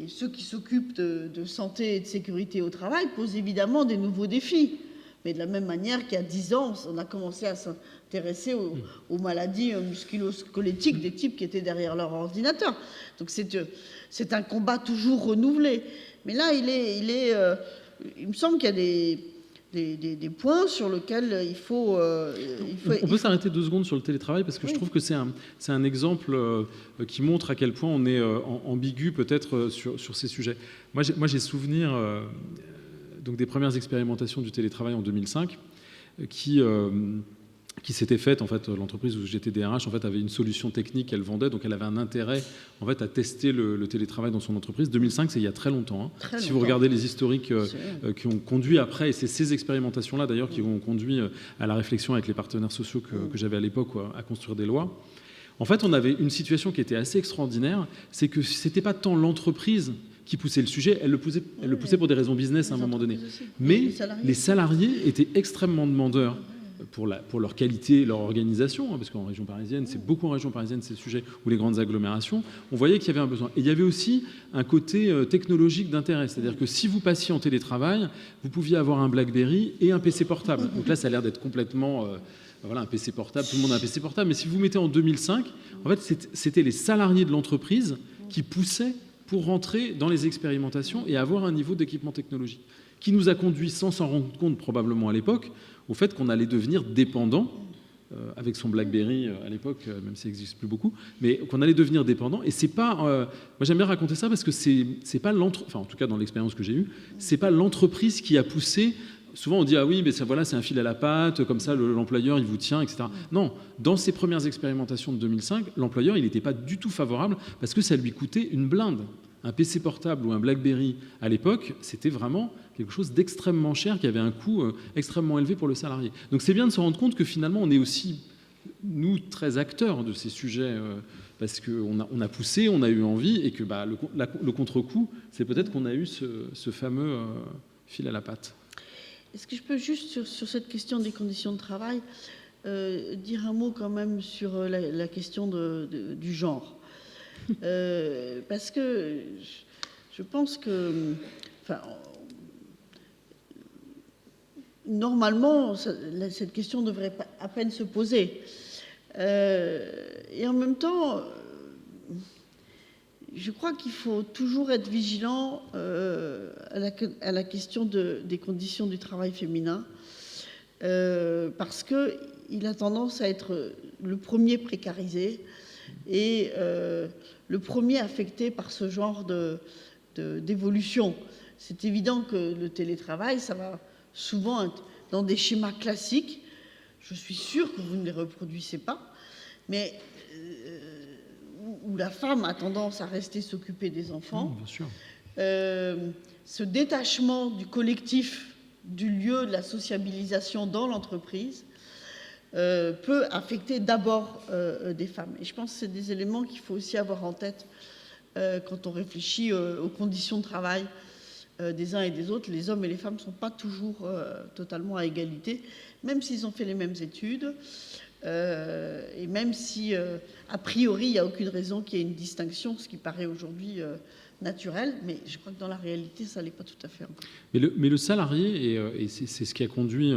ceux qui s'occupent de santé et de sécurité au travail, pose évidemment des nouveaux défis. Mais de la même manière qu'il y a 10 ans, on a commencé à s'intéresser aux maladies musculo-squelettiques des types qui étaient derrière leur ordinateur. Donc c'est un combat toujours renouvelé. Mais là, il me semble qu'il y a des points sur lesquels il faut... On peut s'arrêter 2 secondes sur le télétravail, parce que je trouve que c'est un exemple qui montre à quel point on est ambigu peut-être sur ces sujets. Moi, j'ai souvenir... donc des premières expérimentations du télétravail en 2005 qui s'étaient faites. En fait, l'entreprise où j'étais DRH en fait avait une solution technique qu'elle vendait, donc elle avait un intérêt en fait à tester le télétravail dans son entreprise. 2005, c'est il y a très longtemps. Hein. Très si longtemps. vous regardez les historiques qui ont conduit après, et c'est ces expérimentations-là d'ailleurs qui ont conduit à la réflexion avec les partenaires sociaux que j'avais à l'époque à construire des lois. En fait, on avait une situation qui était assez extraordinaire, c'est que c'était pas tant l'entreprise qui poussait le sujet, elle le poussait pour des raisons business à un moment donné. Mais les salariés étaient extrêmement demandeurs pour leur qualité, leur organisation, parce qu'en région parisienne, c'est beaucoup en région parisienne ces sujets, ou les grandes agglomérations, on voyait qu'il y avait un besoin. Et il y avait aussi un côté technologique d'intérêt, c'est-à-dire que si vous passiez en télétravail, vous pouviez avoir un BlackBerry et un PC portable. Donc là, ça a l'air d'être complètement... voilà, un PC portable, tout le monde a un PC portable, mais si vous mettez en 2005, en fait, c'était les salariés de l'entreprise qui poussaient pour rentrer dans les expérimentations et avoir un niveau d'équipement technologique, qui nous a conduit, sans s'en rendre compte probablement à l'époque, au fait qu'on allait devenir dépendant, avec son BlackBerry à l'époque, même si ça n'existe plus beaucoup, mais qu'on allait devenir dépendant. Et c'est pas... moi, j'aime bien raconter ça parce que c'est pas enfin, en tout cas dans l'expérience que j'ai eue, c'est pas l'entreprise qui a poussé... Souvent, on dit « Ah oui, mais ça, voilà, c'est un fil à la patte, comme ça, l'employeur, il vous tient, etc. » Non, dans ces premières expérimentations de 2005, l'employeur, il n'était pas du tout favorable parce que ça lui coûtait une blinde. Un PC portable ou un BlackBerry, à l'époque, c'était vraiment quelque chose d'extrêmement cher, qui avait un coût extrêmement élevé pour le salarié. Donc c'est bien de se rendre compte que finalement, on est aussi, nous, très acteurs de ces sujets, parce qu'on a poussé, on a eu envie, et que le contre-coup, c'est peut-être qu'on a eu ce fameux fil à la patte. Est-ce que je peux juste, sur cette question des conditions de travail, dire un mot quand même sur la question du genre, parce que je pense que... Enfin, normalement, cette question devrait à peine se poser. Et en même temps... Je crois qu'il faut toujours être vigilant à la question des conditions du travail féminin, parce qu'il a tendance à être le premier précarisé et le premier affecté par ce genre d'évolution. C'est évident que le télétravail, ça va souvent être dans des schémas classiques. Je suis sûre que vous ne les reproduisez pas, mais... où la femme a tendance à rester s'occuper des enfants, bien sûr. ce détachement du collectif, du lieu de la sociabilisation dans l'entreprise, peut affecter d'abord des femmes. Et je pense que c'est des éléments qu'il faut aussi avoir en tête quand on réfléchit aux conditions de travail des uns et des autres. Les hommes et les femmes ne sont pas toujours totalement à égalité, même s'ils ont fait les mêmes études, et même si, a priori, il n'y a aucune raison qu'il y ait une distinction, ce qui paraît aujourd'hui naturel, mais je crois que dans la réalité, ça ne l'est pas tout à fait encore. Mais le salarié, et c'est ce qui a conduit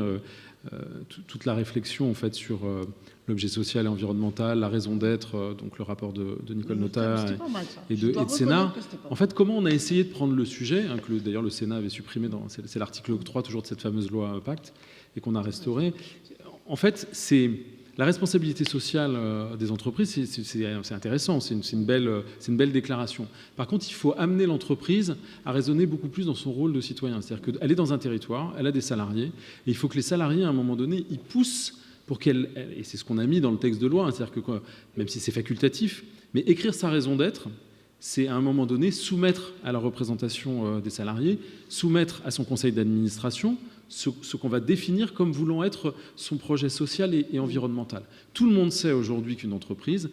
toute la réflexion en fait, sur l'objet social et environnemental, la raison d'être, donc le rapport de Nicole Notat et de Sénat. En fait, comment on a essayé de prendre le sujet, hein, que d'ailleurs le Sénat avait supprimé, c'est l'article 3 toujours de cette fameuse loi Pacte, et qu'on a restauré. En fait, c'est la responsabilité sociale des entreprises, c'est intéressant, c'est une belle déclaration. Par contre, il faut amener l'entreprise à raisonner beaucoup plus dans son rôle de citoyen. C'est-à-dire qu'elle est dans un territoire, elle a des salariés, et il faut que les salariés, à un moment donné, ils poussent pour qu'elle, et c'est ce qu'on a mis dans le texte de loi, hein, c'est-à-dire que, même si c'est facultatif, mais écrire sa raison d'être, c'est à un moment donné soumettre à la représentation des salariés, soumettre à son conseil d'administration ce qu'on va définir comme voulant être son projet social et environnemental. Tout le monde sait aujourd'hui qu'une entreprise,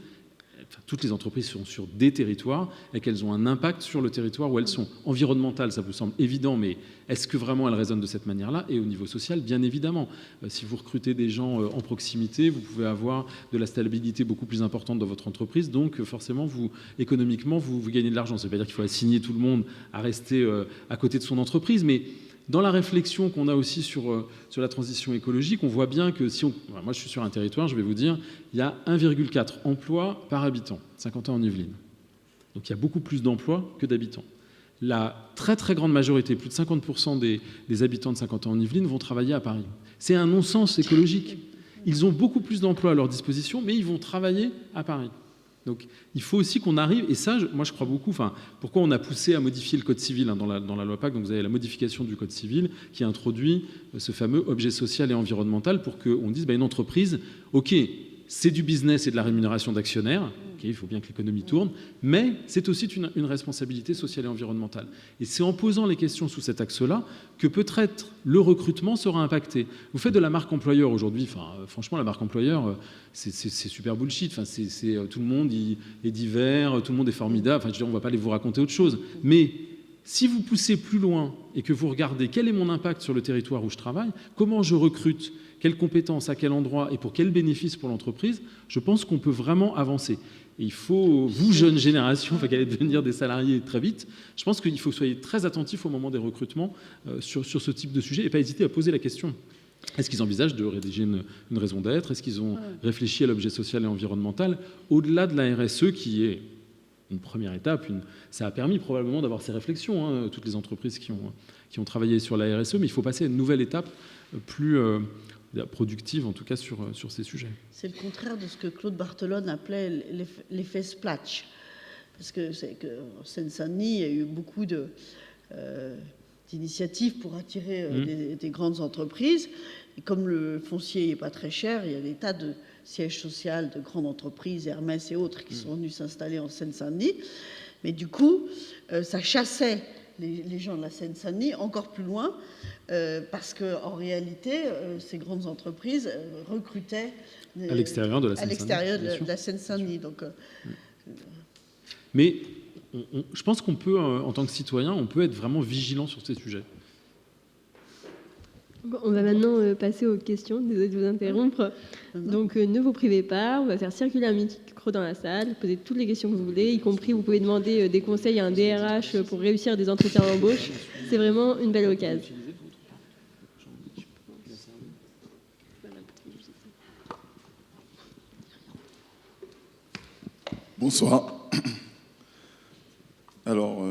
enfin, toutes les entreprises sont sur des territoires et qu'elles ont un impact sur le territoire où elles sont. Environnemental, ça vous semble évident, mais est-ce que vraiment elles résonnent de cette manière-là? Et au niveau social, bien évidemment. Si vous recrutez des gens en proximité, vous pouvez avoir de la stabilité beaucoup plus importante dans votre entreprise, donc forcément, économiquement, vous gagnez de l'argent. Ça ne veut pas dire qu'il faut assigner tout le monde à rester à côté de son entreprise, mais dans la réflexion qu'on a aussi sur la transition écologique, on voit bien que si on... Moi, je suis sur un territoire, je vais vous dire, il y a 1,4 emplois par habitant, 50 ans en Yvelines. Donc il y a beaucoup plus d'emplois que d'habitants. La très très grande majorité, plus de 50% des habitants de 50 ans en Yvelines vont travailler à Paris. C'est un non-sens écologique. Ils ont beaucoup plus d'emplois à leur disposition, mais ils vont travailler à Paris. Donc il faut aussi qu'on arrive, et ça, moi je crois beaucoup, pourquoi on a poussé à modifier le Code civil dans la loi Pacte, donc vous avez la modification du Code civil qui introduit ce fameux objet social et environnemental pour qu'on dise, une entreprise, ok, c'est du business et de la rémunération d'actionnaires, il faut bien que l'économie tourne, mais c'est aussi une responsabilité sociale et environnementale. Et c'est en posant les questions sous cet axe-là que peut-être le recrutement sera impacté. Vous faites de la marque employeur aujourd'hui, franchement, la marque employeur, c'est super bullshit. Tout le monde est divers, tout le monde est formidable. On ne va pas aller vous raconter autre chose. Mais si vous poussez plus loin et que vous regardez quel est mon impact sur le territoire où je travaille, comment je recrute, quelles compétences, à quel endroit et pour quels bénéfices pour l'entreprise, je pense qu'on peut vraiment avancer. Et il faut, vous, jeune génération, qui allez devenir des salariés très vite, je pense qu'il faut que vous soyez très attentifs au moment des recrutements sur ce type de sujet et pas hésiter à poser la question. Est-ce qu'ils envisagent de rédiger une raison d'être? Est-ce qu'ils ont réfléchi à l'objet social et environnemental au-delà de la RSE qui est une première étape? Ça a permis probablement d'avoir ces réflexions, toutes les entreprises qui ont travaillé sur la RSE, mais il faut passer à une nouvelle étape plus productive, en tout cas sur ces sujets. C'est le contraire de ce que Claude Barthelone appelait l'effet splash. Parce que c'est qu'en Seine-Saint-Denis, il y a eu beaucoup d'initiatives pour attirer des grandes entreprises. Et comme le foncier n'est pas très cher, il y a des tas de sièges sociaux de grandes entreprises, Hermès et autres, qui sont venus s'installer en Seine-Saint-Denis. Mais du coup, ça chassait les gens de la Seine-Saint-Denis encore plus loin, parce qu'en réalité, ces grandes entreprises recrutaient à l'extérieur de la Seine-Saint-Denis. Donc, mais je pense qu'on peut, en tant que citoyen, on peut être vraiment vigilant sur ces sujets. On va maintenant passer aux questions. Désolé de vous interrompre. Donc ne vous privez pas, on va faire circuler un micro dans la salle, posez toutes les questions que vous voulez, y compris vous pouvez demander des conseils à un DRH pour réussir des entretiens d'embauche. C'est vraiment une belle occasion. Bonsoir. Alors,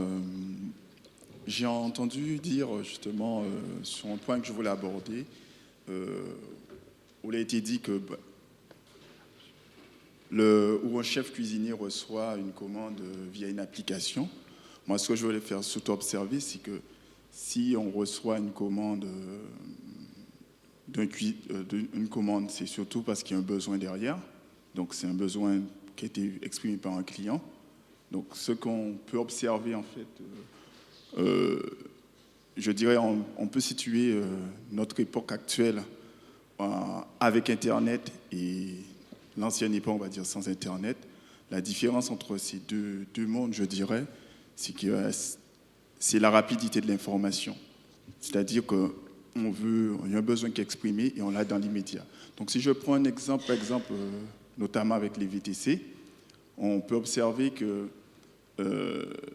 j'ai entendu dire justement sur un point que je voulais aborder, où il a été dit que où un chef cuisinier reçoit une commande via une application. Moi, ce que je voulais faire surtout observer, c'est que si on reçoit une commande d'une commande, c'est surtout parce qu'il y a un besoin derrière. Donc, c'est un besoin qui a été exprimé par un client. Donc, ce qu'on peut observer, en fait, je dirais, on peut situer notre époque actuelle avec Internet et l'ancienne époque, on va dire, sans Internet. La différence entre ces deux mondes, je dirais, c'est que c'est la rapidité de l'information. C'est-à-dire qu'il y a un besoin qui est exprimé et on l'a dans l'immédiat. Donc si je prends un exemple, par exemple, notamment avec les VTC, on peut observer que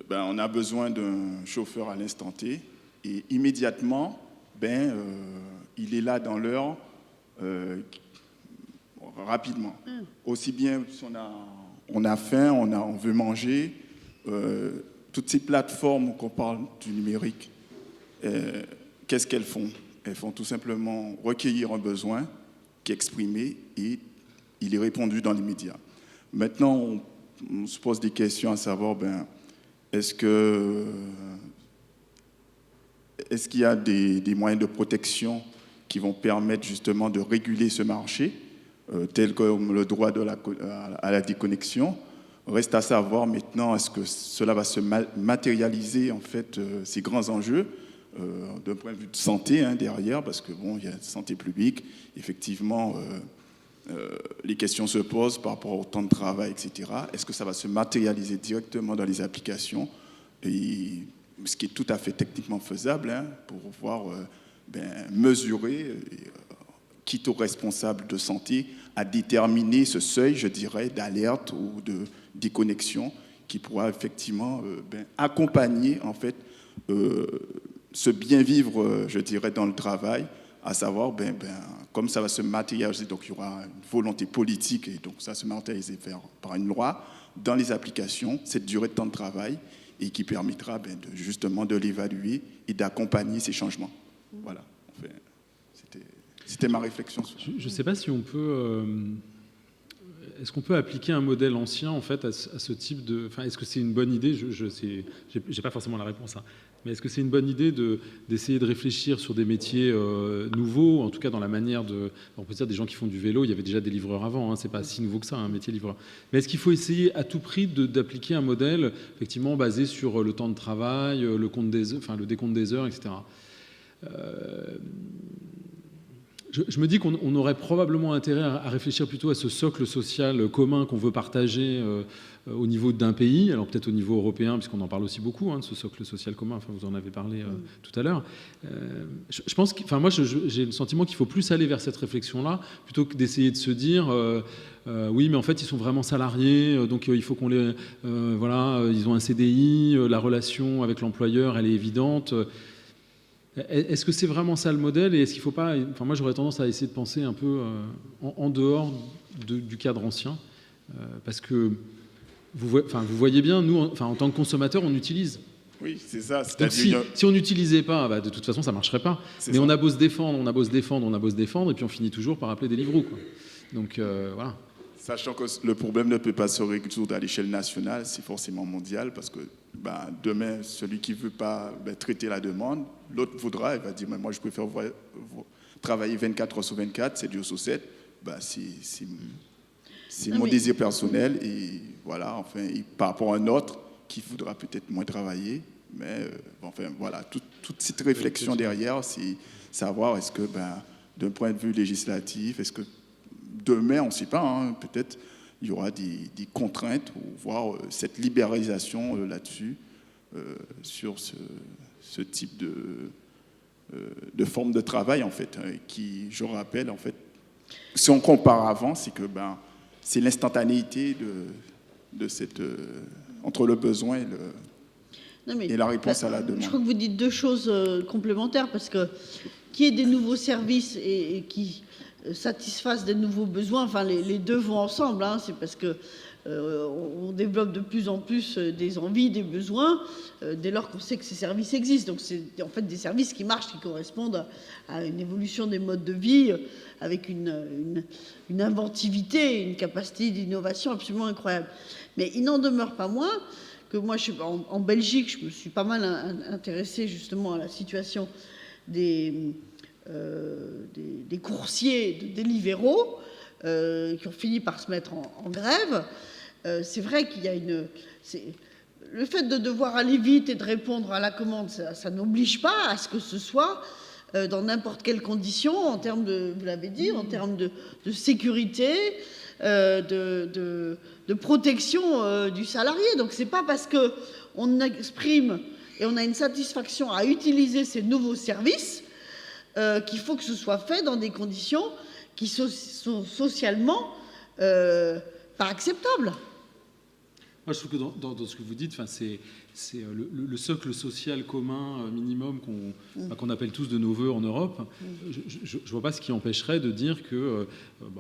on a besoin d'un chauffeur à l'instant T et immédiatement, il est là dans l'heure rapidement. Aussi bien si on a faim, on veut manger, toutes ces plateformes qu'on parle du numérique, qu'est-ce qu'elles font? Elles font tout simplement recueillir un besoin qui est exprimé et il est répondu dans l'immédiat. Maintenant, on se pose des questions à savoir, est-ce qu'il y a des moyens de protection qui vont permettre justement de réguler ce marché, tel comme le droit à la déconnexion? Reste à savoir maintenant, est-ce que cela va se matérialiser, en fait, ces grands enjeux, d'un point de vue de santé derrière, parce que il y a la santé publique, effectivement, les questions se posent par rapport au temps de travail, etc. Est-ce que ça va se matérialiser directement dans les applications, et ce qui est tout à fait techniquement faisable, pour pouvoir mesurer, quitte aux responsables de santé, à déterminer ce seuil, je dirais, d'alerte ou de déconnexion qui pourra effectivement accompagner, en fait, ce bien-vivre, je dirais, dans le travail, à savoir, comme ça va se matérialiser, donc il y aura une volonté politique, et donc ça va se matérialiser par une loi, dans les applications, cette durée de temps de travail, et qui permettra justement de l'évaluer et d'accompagner ces changements. Voilà, c'était ma réflexion. Je ne sais pas si on peut... Est-ce qu'on peut appliquer un modèle ancien, en fait, à ce type de... Enfin, est-ce que c'est une bonne idée? Je n'ai pas forcément la réponse, mais est-ce que c'est une bonne idée d'essayer de réfléchir sur des métiers nouveaux, en tout cas dans la manière de... On peut dire des gens qui font du vélo, il y avait déjà des livreurs avant, c'est pas si nouveau que ça, un métier livreur. Mais est-ce qu'il faut essayer à tout prix d'appliquer un modèle, effectivement, basé sur le temps de travail, le décompte des heures, etc. Je me dis qu'on aurait probablement intérêt à réfléchir plutôt à ce socle social commun qu'on veut partager au niveau d'un pays, alors peut-être au niveau européen, puisqu'on en parle aussi beaucoup, de ce socle social commun, enfin, vous en avez parlé tout à l'heure. Je pense moi j'ai le sentiment qu'il faut plus aller vers cette réflexion-là, plutôt que d'essayer de se dire oui, mais en fait ils sont vraiment salariés, donc il faut qu'on les... ils ont un CDI, la relation avec l'employeur, elle est évidente. Est-ce que c'est vraiment ça le modèle, et est-ce qu'il ne faut pas... Enfin, moi, j'aurais tendance à essayer de penser un peu en dehors du cadre ancien, parce que vous voyez bien, nous, en tant que consommateurs, on utilise. Oui, c'est ça. Donc, si on n'utilisait pas, de toute façon, ça ne marcherait pas. Mais on a beau se défendre, et puis on finit toujours par appeler des livreaux, quoi. Donc, voilà. Sachant que le problème ne peut pas se résoudre à l'échelle nationale, c'est forcément mondial, parce que demain, celui qui ne veut pas traiter la demande, l'autre voudra, il va dire, moi je préfère travailler 24 heures sur 24, 7 jours sur 7, c'est mon désir personnel, et voilà, enfin, et par rapport à un autre qui voudra peut-être moins travailler, mais voilà, toute cette réflexion derrière, c'est savoir est-ce que, d'un point de vue législatif, est-ce que demain, on ne sait pas, peut-être il y aura des contraintes, ou voire cette libéralisation là-dessus, sur ce type de forme de travail, en fait, qui, je rappelle, en fait, si on compare avant, c'est que c'est l'instantanéité de cette, entre le besoin et la réponse à la demande. Je crois que vous dites deux choses complémentaires, parce que qu'il y ait des nouveaux services et qui satisfassent des nouveaux besoins, enfin les deux vont ensemble, c'est parce que on développe de plus en plus des envies, des besoins, dès lors qu'on sait que ces services existent. Donc c'est en fait des services qui marchent, qui correspondent à une évolution des modes de vie, avec une inventivité, une capacité d'innovation absolument incroyable. Mais il n'en demeure pas moins que moi, en Belgique, je me suis pas mal intéressée justement à la situation des coursiers de Deliveroo qui ont fini par se mettre en grève. C'est vrai qu'il y a le fait de devoir aller vite et de répondre à la commande, ça n'oblige pas à ce que ce soit dans n'importe quelles conditions, en termes de, vous l'avez dit, en termes de sécurité, de protection du salarié. Donc c'est pas parce qu'on exprime et on a une satisfaction à utiliser ces nouveaux services qu'il faut que ce soit fait dans des conditions qui sont socialement pas acceptables. Moi, je trouve que dans ce que vous dites, c'est le socle social commun minimum qu'on appelle tous de nos voeux en Europe. Je ne vois pas ce qui empêcherait de dire que,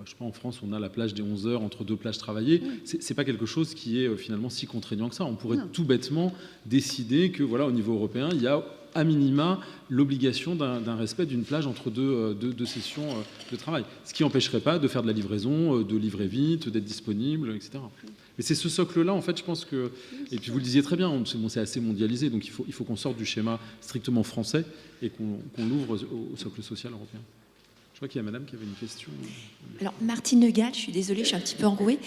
je sais pas, en France, on a la plage des 11 heures entre deux plages travaillées. C'est pas quelque chose qui est finalement si contraignant que ça. On pourrait tout bêtement décider que, voilà, au niveau européen, il y a à minima l'obligation d'un respect d'une plage entre deux sessions de travail. Ce qui n'empêcherait pas de faire de la livraison, de livrer vite, d'être disponible, etc. Mais c'est ce socle-là, en fait, je pense que... Et puis vous le disiez très bien, c'est assez mondialisé, donc il faut qu'on sorte du schéma strictement français et qu'on l'ouvre au socle social européen. Je crois qu'il y a madame qui avait une question. Alors, Martine Negal, je suis désolée, je suis un petit peu enrouée.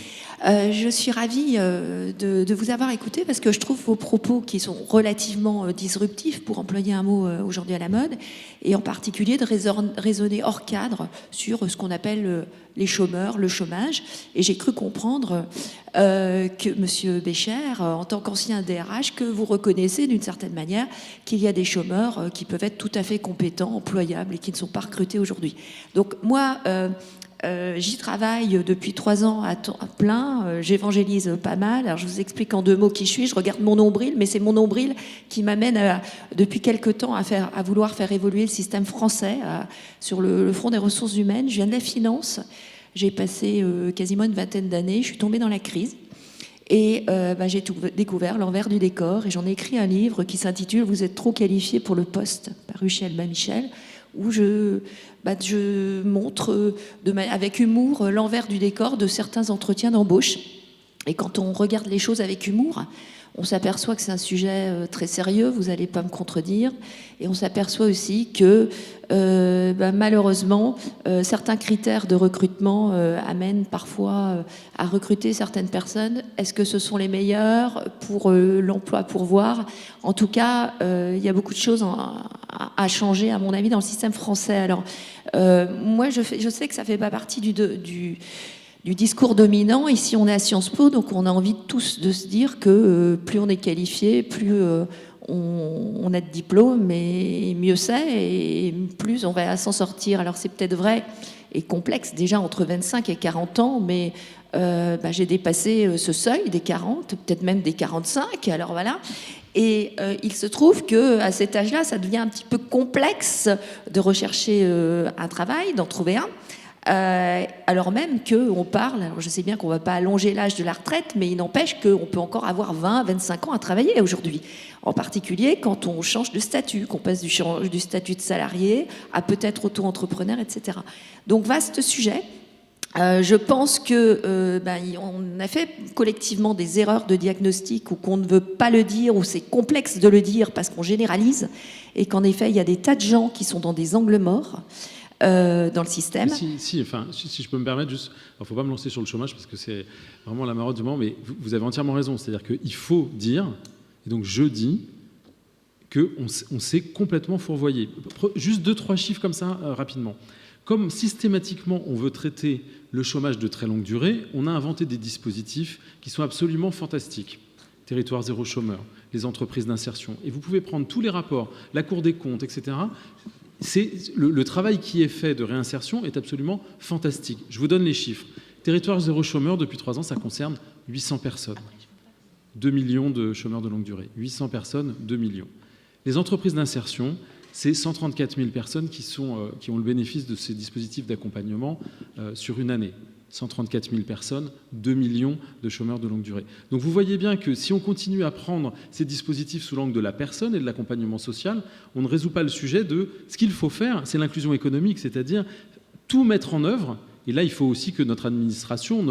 Je suis ravie de vous avoir écouté parce que je trouve vos propos qui sont relativement disruptifs, pour employer un mot aujourd'hui à la mode, et en particulier de raisonner hors cadre sur ce qu'on appelle les chômeurs, le chômage. Et j'ai cru comprendre que M. Bécher, en tant qu'ancien DRH, que vous reconnaissez d'une certaine manière qu'il y a des chômeurs qui peuvent être tout à fait compétents, employables et qui ne sont pas recrutés aujourd'hui. Donc moi, j'y travaille depuis 3 ans à plein, j'évangélise pas mal. Alors je vous explique en 2 mots qui je suis, je regarde mon nombril, mais c'est mon nombril qui m'amène depuis quelque temps à vouloir faire évoluer le système français sur le front des ressources humaines. Je viens de la finance, j'ai passé quasiment une 20aine d'années, je suis tombée dans la crise. Et j'ai découvert l'envers du décor et j'en ai écrit un livre qui s'intitule « Vous êtes trop qualifié pour le poste » paru chez Albin Michel, où je montre avec humour l'envers du décor de certains entretiens d'embauche. Et quand on regarde les choses avec humour, on s'aperçoit que c'est un sujet très sérieux, vous n'allez pas me contredire, et on s'aperçoit aussi que malheureusement, certains critères de recrutement amènent parfois à recruter certaines personnes. Est-ce que ce sont les meilleurs pour l'emploi à pourvoir ? En tout cas, il y a beaucoup de choses à changer, à mon avis, dans le système français. Alors, moi, je sais que ça ne fait pas partie du discours dominant. Ici, on est à Sciences Po, donc on a envie tous de se dire que plus on est qualifié, plus on a de diplômes, et mieux c'est, et plus on va s'en sortir. Alors c'est peut-être vrai et complexe déjà entre 25 et 40 ans, mais j'ai dépassé ce seuil des 40, peut-être même des 45, alors voilà. Et il se trouve qu'à cet âge-là, ça devient un petit peu complexe de rechercher un travail, d'en trouver un. Alors même qu'on parle, alors je sais bien qu'on ne va pas allonger l'âge de la retraite, mais il n'empêche qu'on peut encore avoir 20, 25 ans à travailler aujourd'hui. En particulier quand on change de statut, qu'on passe du statut de salarié à peut-être auto-entrepreneur, etc. Donc vaste sujet. Je pense que on a fait collectivement des erreurs de diagnostic, ou qu'on ne veut pas le dire, ou c'est complexe de le dire parce qu'on généralise, et qu'en effet il y a des tas de gens qui sont dans des angles morts. Dans le système. Si je peux me permettre, juste, il ne faut pas me lancer sur le chômage parce que c'est vraiment la marotte du moment, mais vous avez entièrement raison. C'est-à-dire qu'il faut dire, et donc je dis, qu'on s'est complètement fourvoyé. Juste 2-3 chiffres comme ça, rapidement. Comme systématiquement on veut traiter le chômage de très longue durée, on a inventé des dispositifs qui sont absolument fantastiques. Territoire zéro chômeur, les entreprises d'insertion. Et vous pouvez prendre tous les rapports, la Cour des comptes, etc. Le travail qui est fait de réinsertion est absolument fantastique. Je vous donne les chiffres. Territoire zéro chômeur, depuis 3 ans, ça concerne 800 personnes. 2 millions de chômeurs de longue durée. 800 personnes, 2 millions. Les entreprises d'insertion, c'est 134 000 personnes qui ont le bénéfice de ces dispositifs d'accompagnement sur une année. 134 000 personnes, 2 millions de chômeurs de longue durée. Donc vous voyez bien que si on continue à prendre ces dispositifs sous l'angle de la personne et de l'accompagnement social, on ne résout pas le sujet de ce qu'il faut faire, c'est l'inclusion économique, c'est-à-dire tout mettre en œuvre. Et là, il faut aussi que notre administration,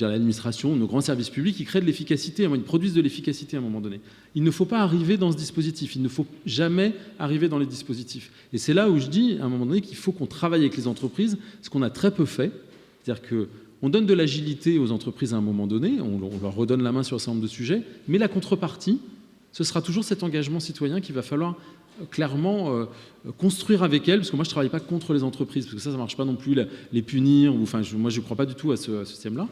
l'administration, nos grands services publics, ils créent de l'efficacité, ils produisent de l'efficacité à un moment donné. Il ne faut pas arriver dans ce dispositif, il ne faut jamais arriver dans les dispositifs. Et c'est là où je dis, à un moment donné, qu'il faut qu'on travaille avec les entreprises, ce qu'on a très peu fait. C'est-à-dire On donne de l'agilité aux entreprises à un moment donné, on leur redonne la main sur un certain nombre de sujets, mais la contrepartie, ce sera toujours cet engagement citoyen qu'il va falloir clairement construire avec elles, parce que moi je ne travaille pas contre les entreprises, parce que ça ne marche pas non plus, les punir, moi je ne crois pas du tout à ce système-là.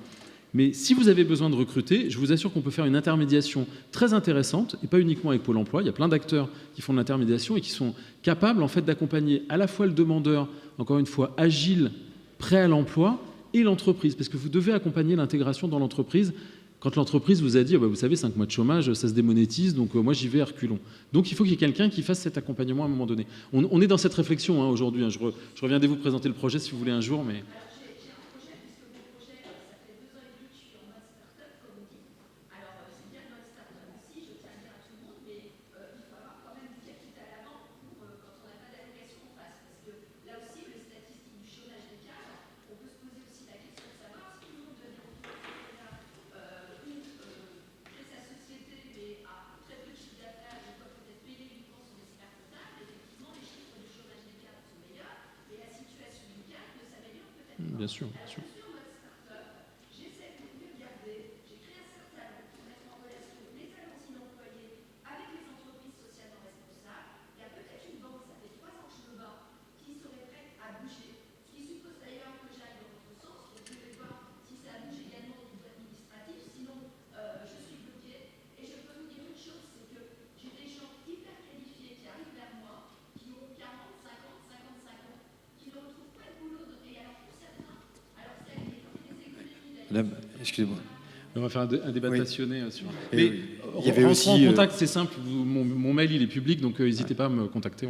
Mais si vous avez besoin de recruter, je vous assure qu'on peut faire une intermédiation très intéressante, et pas uniquement avec Pôle emploi. Il y a plein d'acteurs qui font de l'intermédiation et qui sont capables en fait, d'accompagner à la fois le demandeur, encore une fois, agile, prêt à l'emploi, et l'entreprise. Parce que vous devez accompagner l'intégration dans l'entreprise. Quand l'entreprise vous a dit, vous savez, 5 mois de chômage, ça se démonétise, donc moi j'y vais à reculons. Donc il faut qu'il y ait quelqu'un qui fasse cet accompagnement à un moment donné. On est dans cette réflexion aujourd'hui. Je reviendrai vous présenter le projet si vous voulez un jour, mais... Bien sûr, bien sûr. Excusez-moi. On va faire un débat passionné sur. Mais il y avait aussi en contact, c'est simple. Mon mail il est public, donc n'hésitez pas à me contacter.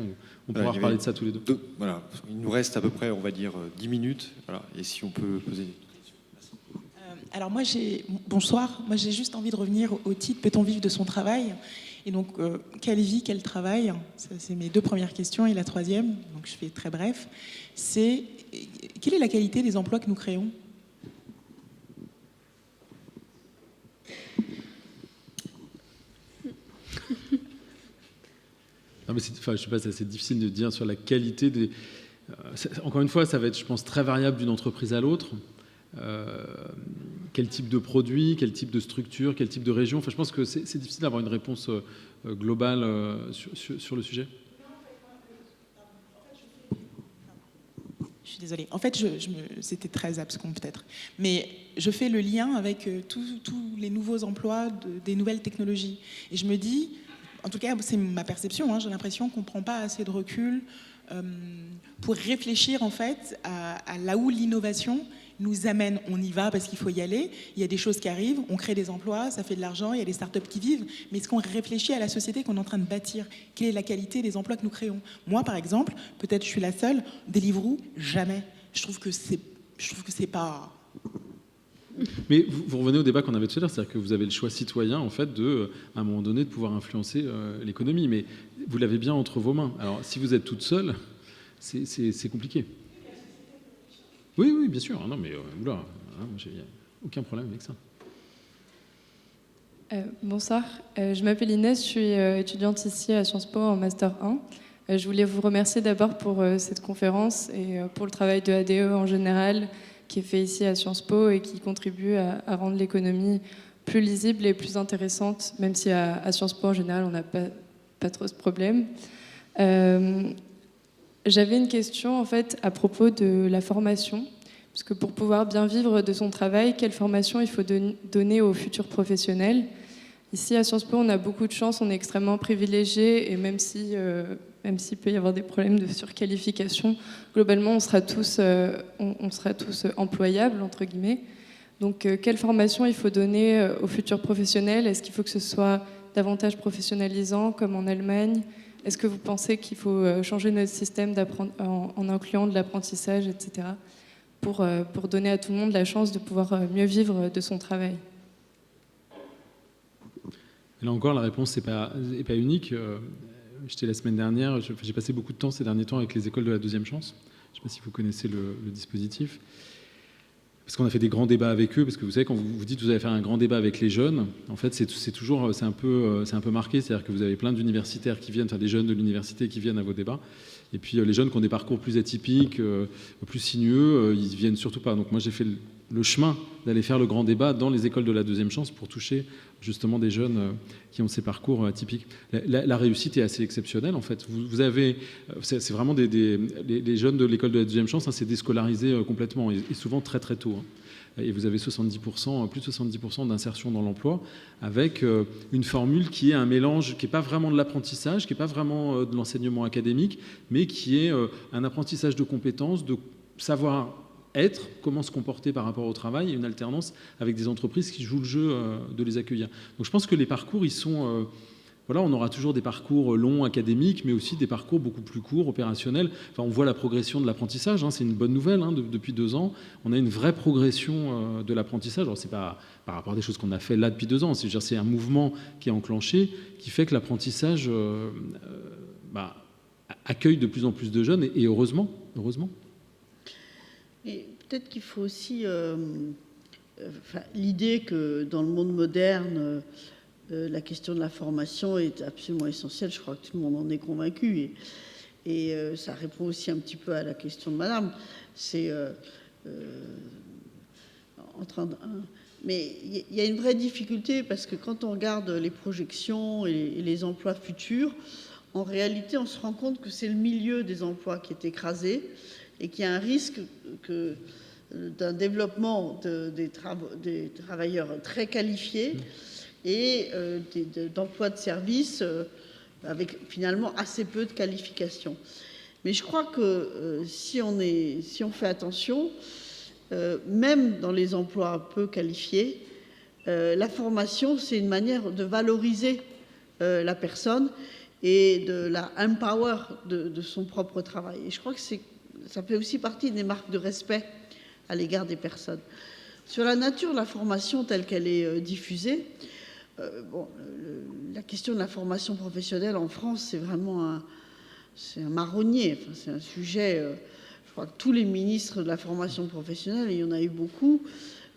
On pourra reparler de ça tous les deux. Voilà. Il nous reste à peu près, on va dire, 10 minutes. Voilà. Et si on peut poser des questions. Alors moi bonsoir. Moi j'ai juste envie de revenir au titre peut-on vivre de son travail. Et donc quelle vie, quel travail. Ça, c'est mes 2 premières questions. Et la troisième, donc je fais très bref, c'est quelle est la qualité des emplois que nous créons? Non, mais je sais pas, c'est difficile de dire sur la qualité des. Encore une fois, ça va être, je pense, très variable d'une entreprise à l'autre. Quel type de produit, quel type de structure, quel type de région. Enfin, je pense que c'est difficile d'avoir une réponse globale sur le sujet. Je suis désolée. En fait, c'était très abscon peut-être. Mais je fais le lien avec tous les nouveaux emplois des nouvelles technologies. Et je me dis, en tout cas, c'est ma perception, j'ai l'impression qu'on ne prend pas assez de recul pour réfléchir en fait à là où l'innovation nous amène. On y va parce qu'il faut y aller. Il y a des choses qui arrivent, on crée des emplois, ça fait de l'argent, il y a des startups qui vivent. Mais est-ce qu'on réfléchit à la société qu'on est en train de bâtir? Quelle est la qualité des emplois que nous créons? Moi, par exemple, peut-être je suis la seule, Deliveroo, jamais. Je trouve que c'est pas... Mais vous revenez au débat qu'on avait tout à l'heure, c'est-à-dire que vous avez le choix citoyen, en fait, à un moment donné, de pouvoir influencer l'économie. Mais vous l'avez bien entre vos mains. Alors, si vous êtes toute seule, c'est compliqué. Oui, bien sûr. Non, mais oula, il n'y a aucun problème avec ça. Bonsoir, je m'appelle Inès, je suis étudiante ici à Sciences Po en Master 1. Je voulais vous remercier d'abord pour cette conférence et pour le travail de ADE en général qui est fait ici à Sciences Po et qui contribue à rendre l'économie plus lisible et plus intéressante, même si à Sciences Po en général on n'a pas trop ce problème. J'avais une question en fait à propos de la formation, parce que pour pouvoir bien vivre de son travail, quelle formation il faut donner aux futurs professionnels? Ici à Sciences Po, on a beaucoup de chance, on est extrêmement privilégiés, et même s'il peut y avoir des problèmes de surqualification, globalement on sera tous employables entre guillemets. Donc quelle formation il faut donner aux futurs professionnels? Est-ce qu'il faut que ce soit davantage professionnalisant comme en Allemagne? Est-ce que vous pensez qu'il faut changer notre système en incluant de l'apprentissage, etc., pour donner à tout le monde la chance de pouvoir mieux vivre de son travail? Là encore, la réponse n'est pas unique. J'étais la semaine dernière, j'ai passé beaucoup de temps ces derniers temps avec les écoles de la deuxième chance. Je ne sais pas si vous connaissez le dispositif. Parce qu'on a fait des grands débats avec eux, parce que vous savez, quand vous dites que vous allez faire un grand débat avec les jeunes, en fait, c'est un peu marqué, c'est-à-dire que vous avez plein d'universitaires qui viennent, enfin des jeunes de l'université qui viennent à vos débats, et puis les jeunes qui ont des parcours plus atypiques, plus sinueux, ils viennent surtout pas. Donc moi, j'ai fait le chemin d'aller faire le grand débat dans les écoles de la deuxième chance pour toucher justement des jeunes qui ont ces parcours atypiques. La réussite est assez exceptionnelle en fait. Vous avez, c'est vraiment les jeunes de l'école de la deuxième chance, hein, c'est déscolarisé complètement et souvent très très tôt. Hein. Et vous avez 70%, plus de 70% d'insertion dans l'emploi avec une formule qui est un mélange, qui n'est pas vraiment de l'apprentissage, qui n'est pas vraiment de l'enseignement académique, mais qui est un apprentissage de compétences, de savoir-être, comment se comporter par rapport au travail, et une alternance avec des entreprises qui jouent le jeu de les accueillir. Donc je pense que les parcours, ils sont... Voilà, on aura toujours des parcours longs, académiques, mais aussi des parcours beaucoup plus courts, opérationnels. Enfin, on voit la progression de l'apprentissage, hein, c'est une bonne nouvelle. Hein, depuis 2 ans, on a une vraie progression de l'apprentissage. Alors, c'est pas par rapport à des choses qu'on a fait là depuis 2 ans. C'est un mouvement qui est enclenché, qui fait que l'apprentissage accueille de plus en plus de jeunes, et heureusement. Et peut-être qu'il faut aussi l'idée que dans le monde moderne, la question de la formation est absolument essentielle. Je crois que tout le monde en est convaincu. Et ça répond aussi un petit peu à la question de madame. C'est mais il y a une vraie difficulté parce que quand on regarde les projections et les emplois futurs, en réalité, on se rend compte que c'est le milieu des emplois qui est écrasé et qu'il y a un risque d'un développement des travailleurs très qualifiés et d'emplois de service avec finalement assez peu de qualifications. Mais je crois que si on fait attention, même dans les emplois peu qualifiés, la formation, c'est une manière de valoriser la personne et de la empower de son propre travail. Et je crois que ça fait aussi partie des marques de respect à l'égard des personnes. Sur la nature de la formation telle qu'elle est diffusée, la question de la formation professionnelle en France, c'est vraiment un marronnier. Enfin, c'est un sujet, je crois que tous les ministres de la formation professionnelle, et il y en a eu beaucoup,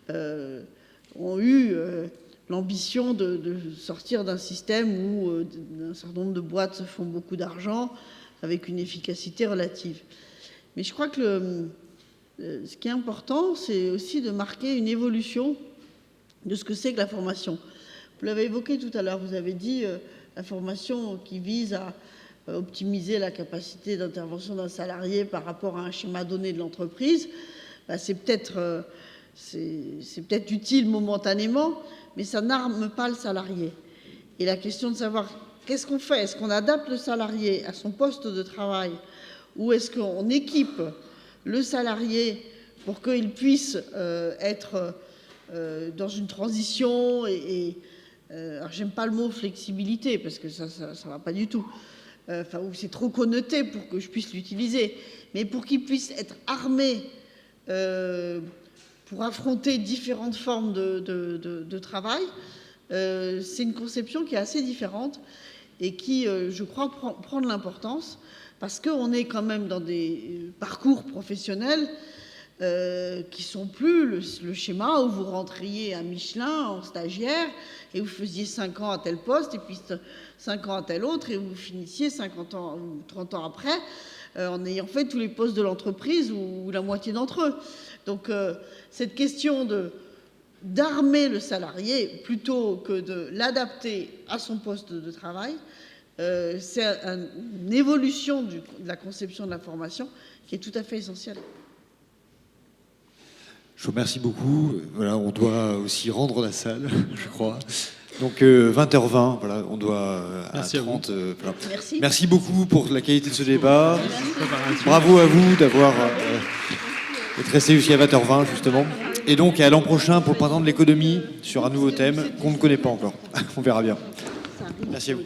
ont eu l'ambition de sortir d'un système où un certain nombre de boîtes se font beaucoup d'argent avec une efficacité relative. Mais je crois que ce qui est important, c'est aussi de marquer une évolution de ce que c'est que la formation. Vous l'avez évoqué tout à l'heure, vous avez dit la formation qui vise à optimiser la capacité d'intervention d'un salarié par rapport à un schéma donné de l'entreprise. C'est peut-être utile momentanément, mais ça n'arme pas le salarié. Et la question de savoir qu'est-ce qu'on fait, est-ce qu'on adapte le salarié à son poste de travail ou est-ce qu'on équipe le salarié pour qu'il puisse être dans une transition alors j'aime pas le mot flexibilité parce que ça va pas du tout. Ou c'est trop connoté pour que je puisse l'utiliser, mais pour qu'il puisse être armé pour affronter différentes formes de travail, c'est une conception qui est assez différente et qui, je crois, prend de l'importance parce qu'on est quand même dans des parcours professionnels qui sont plus le schéma où vous rentriez à Michelin en stagiaire et vous faisiez 5 ans à tel poste et puis 5 ans à tel autre et vous finissiez 50 ans ou 30 ans après en ayant fait tous les postes de l'entreprise ou la moitié d'entre eux. Donc cette question d'armer le salarié plutôt que de l'adapter à son poste de travail, c'est une évolution de la conception de la formation qui est tout à fait essentielle. Je vous remercie beaucoup. Voilà, on doit aussi rendre la salle, je crois. Donc 20h20, voilà, on doit Merci à 30. Voilà. Merci. Merci beaucoup pour la qualité de ce débat. Bravo à vous d'avoir d'être resté jusqu'à 20h20 justement. Et donc à l'an prochain pour le printemps de l'économie sur un nouveau thème qu'on ne connaît pas encore. On verra bien. Merci à vous.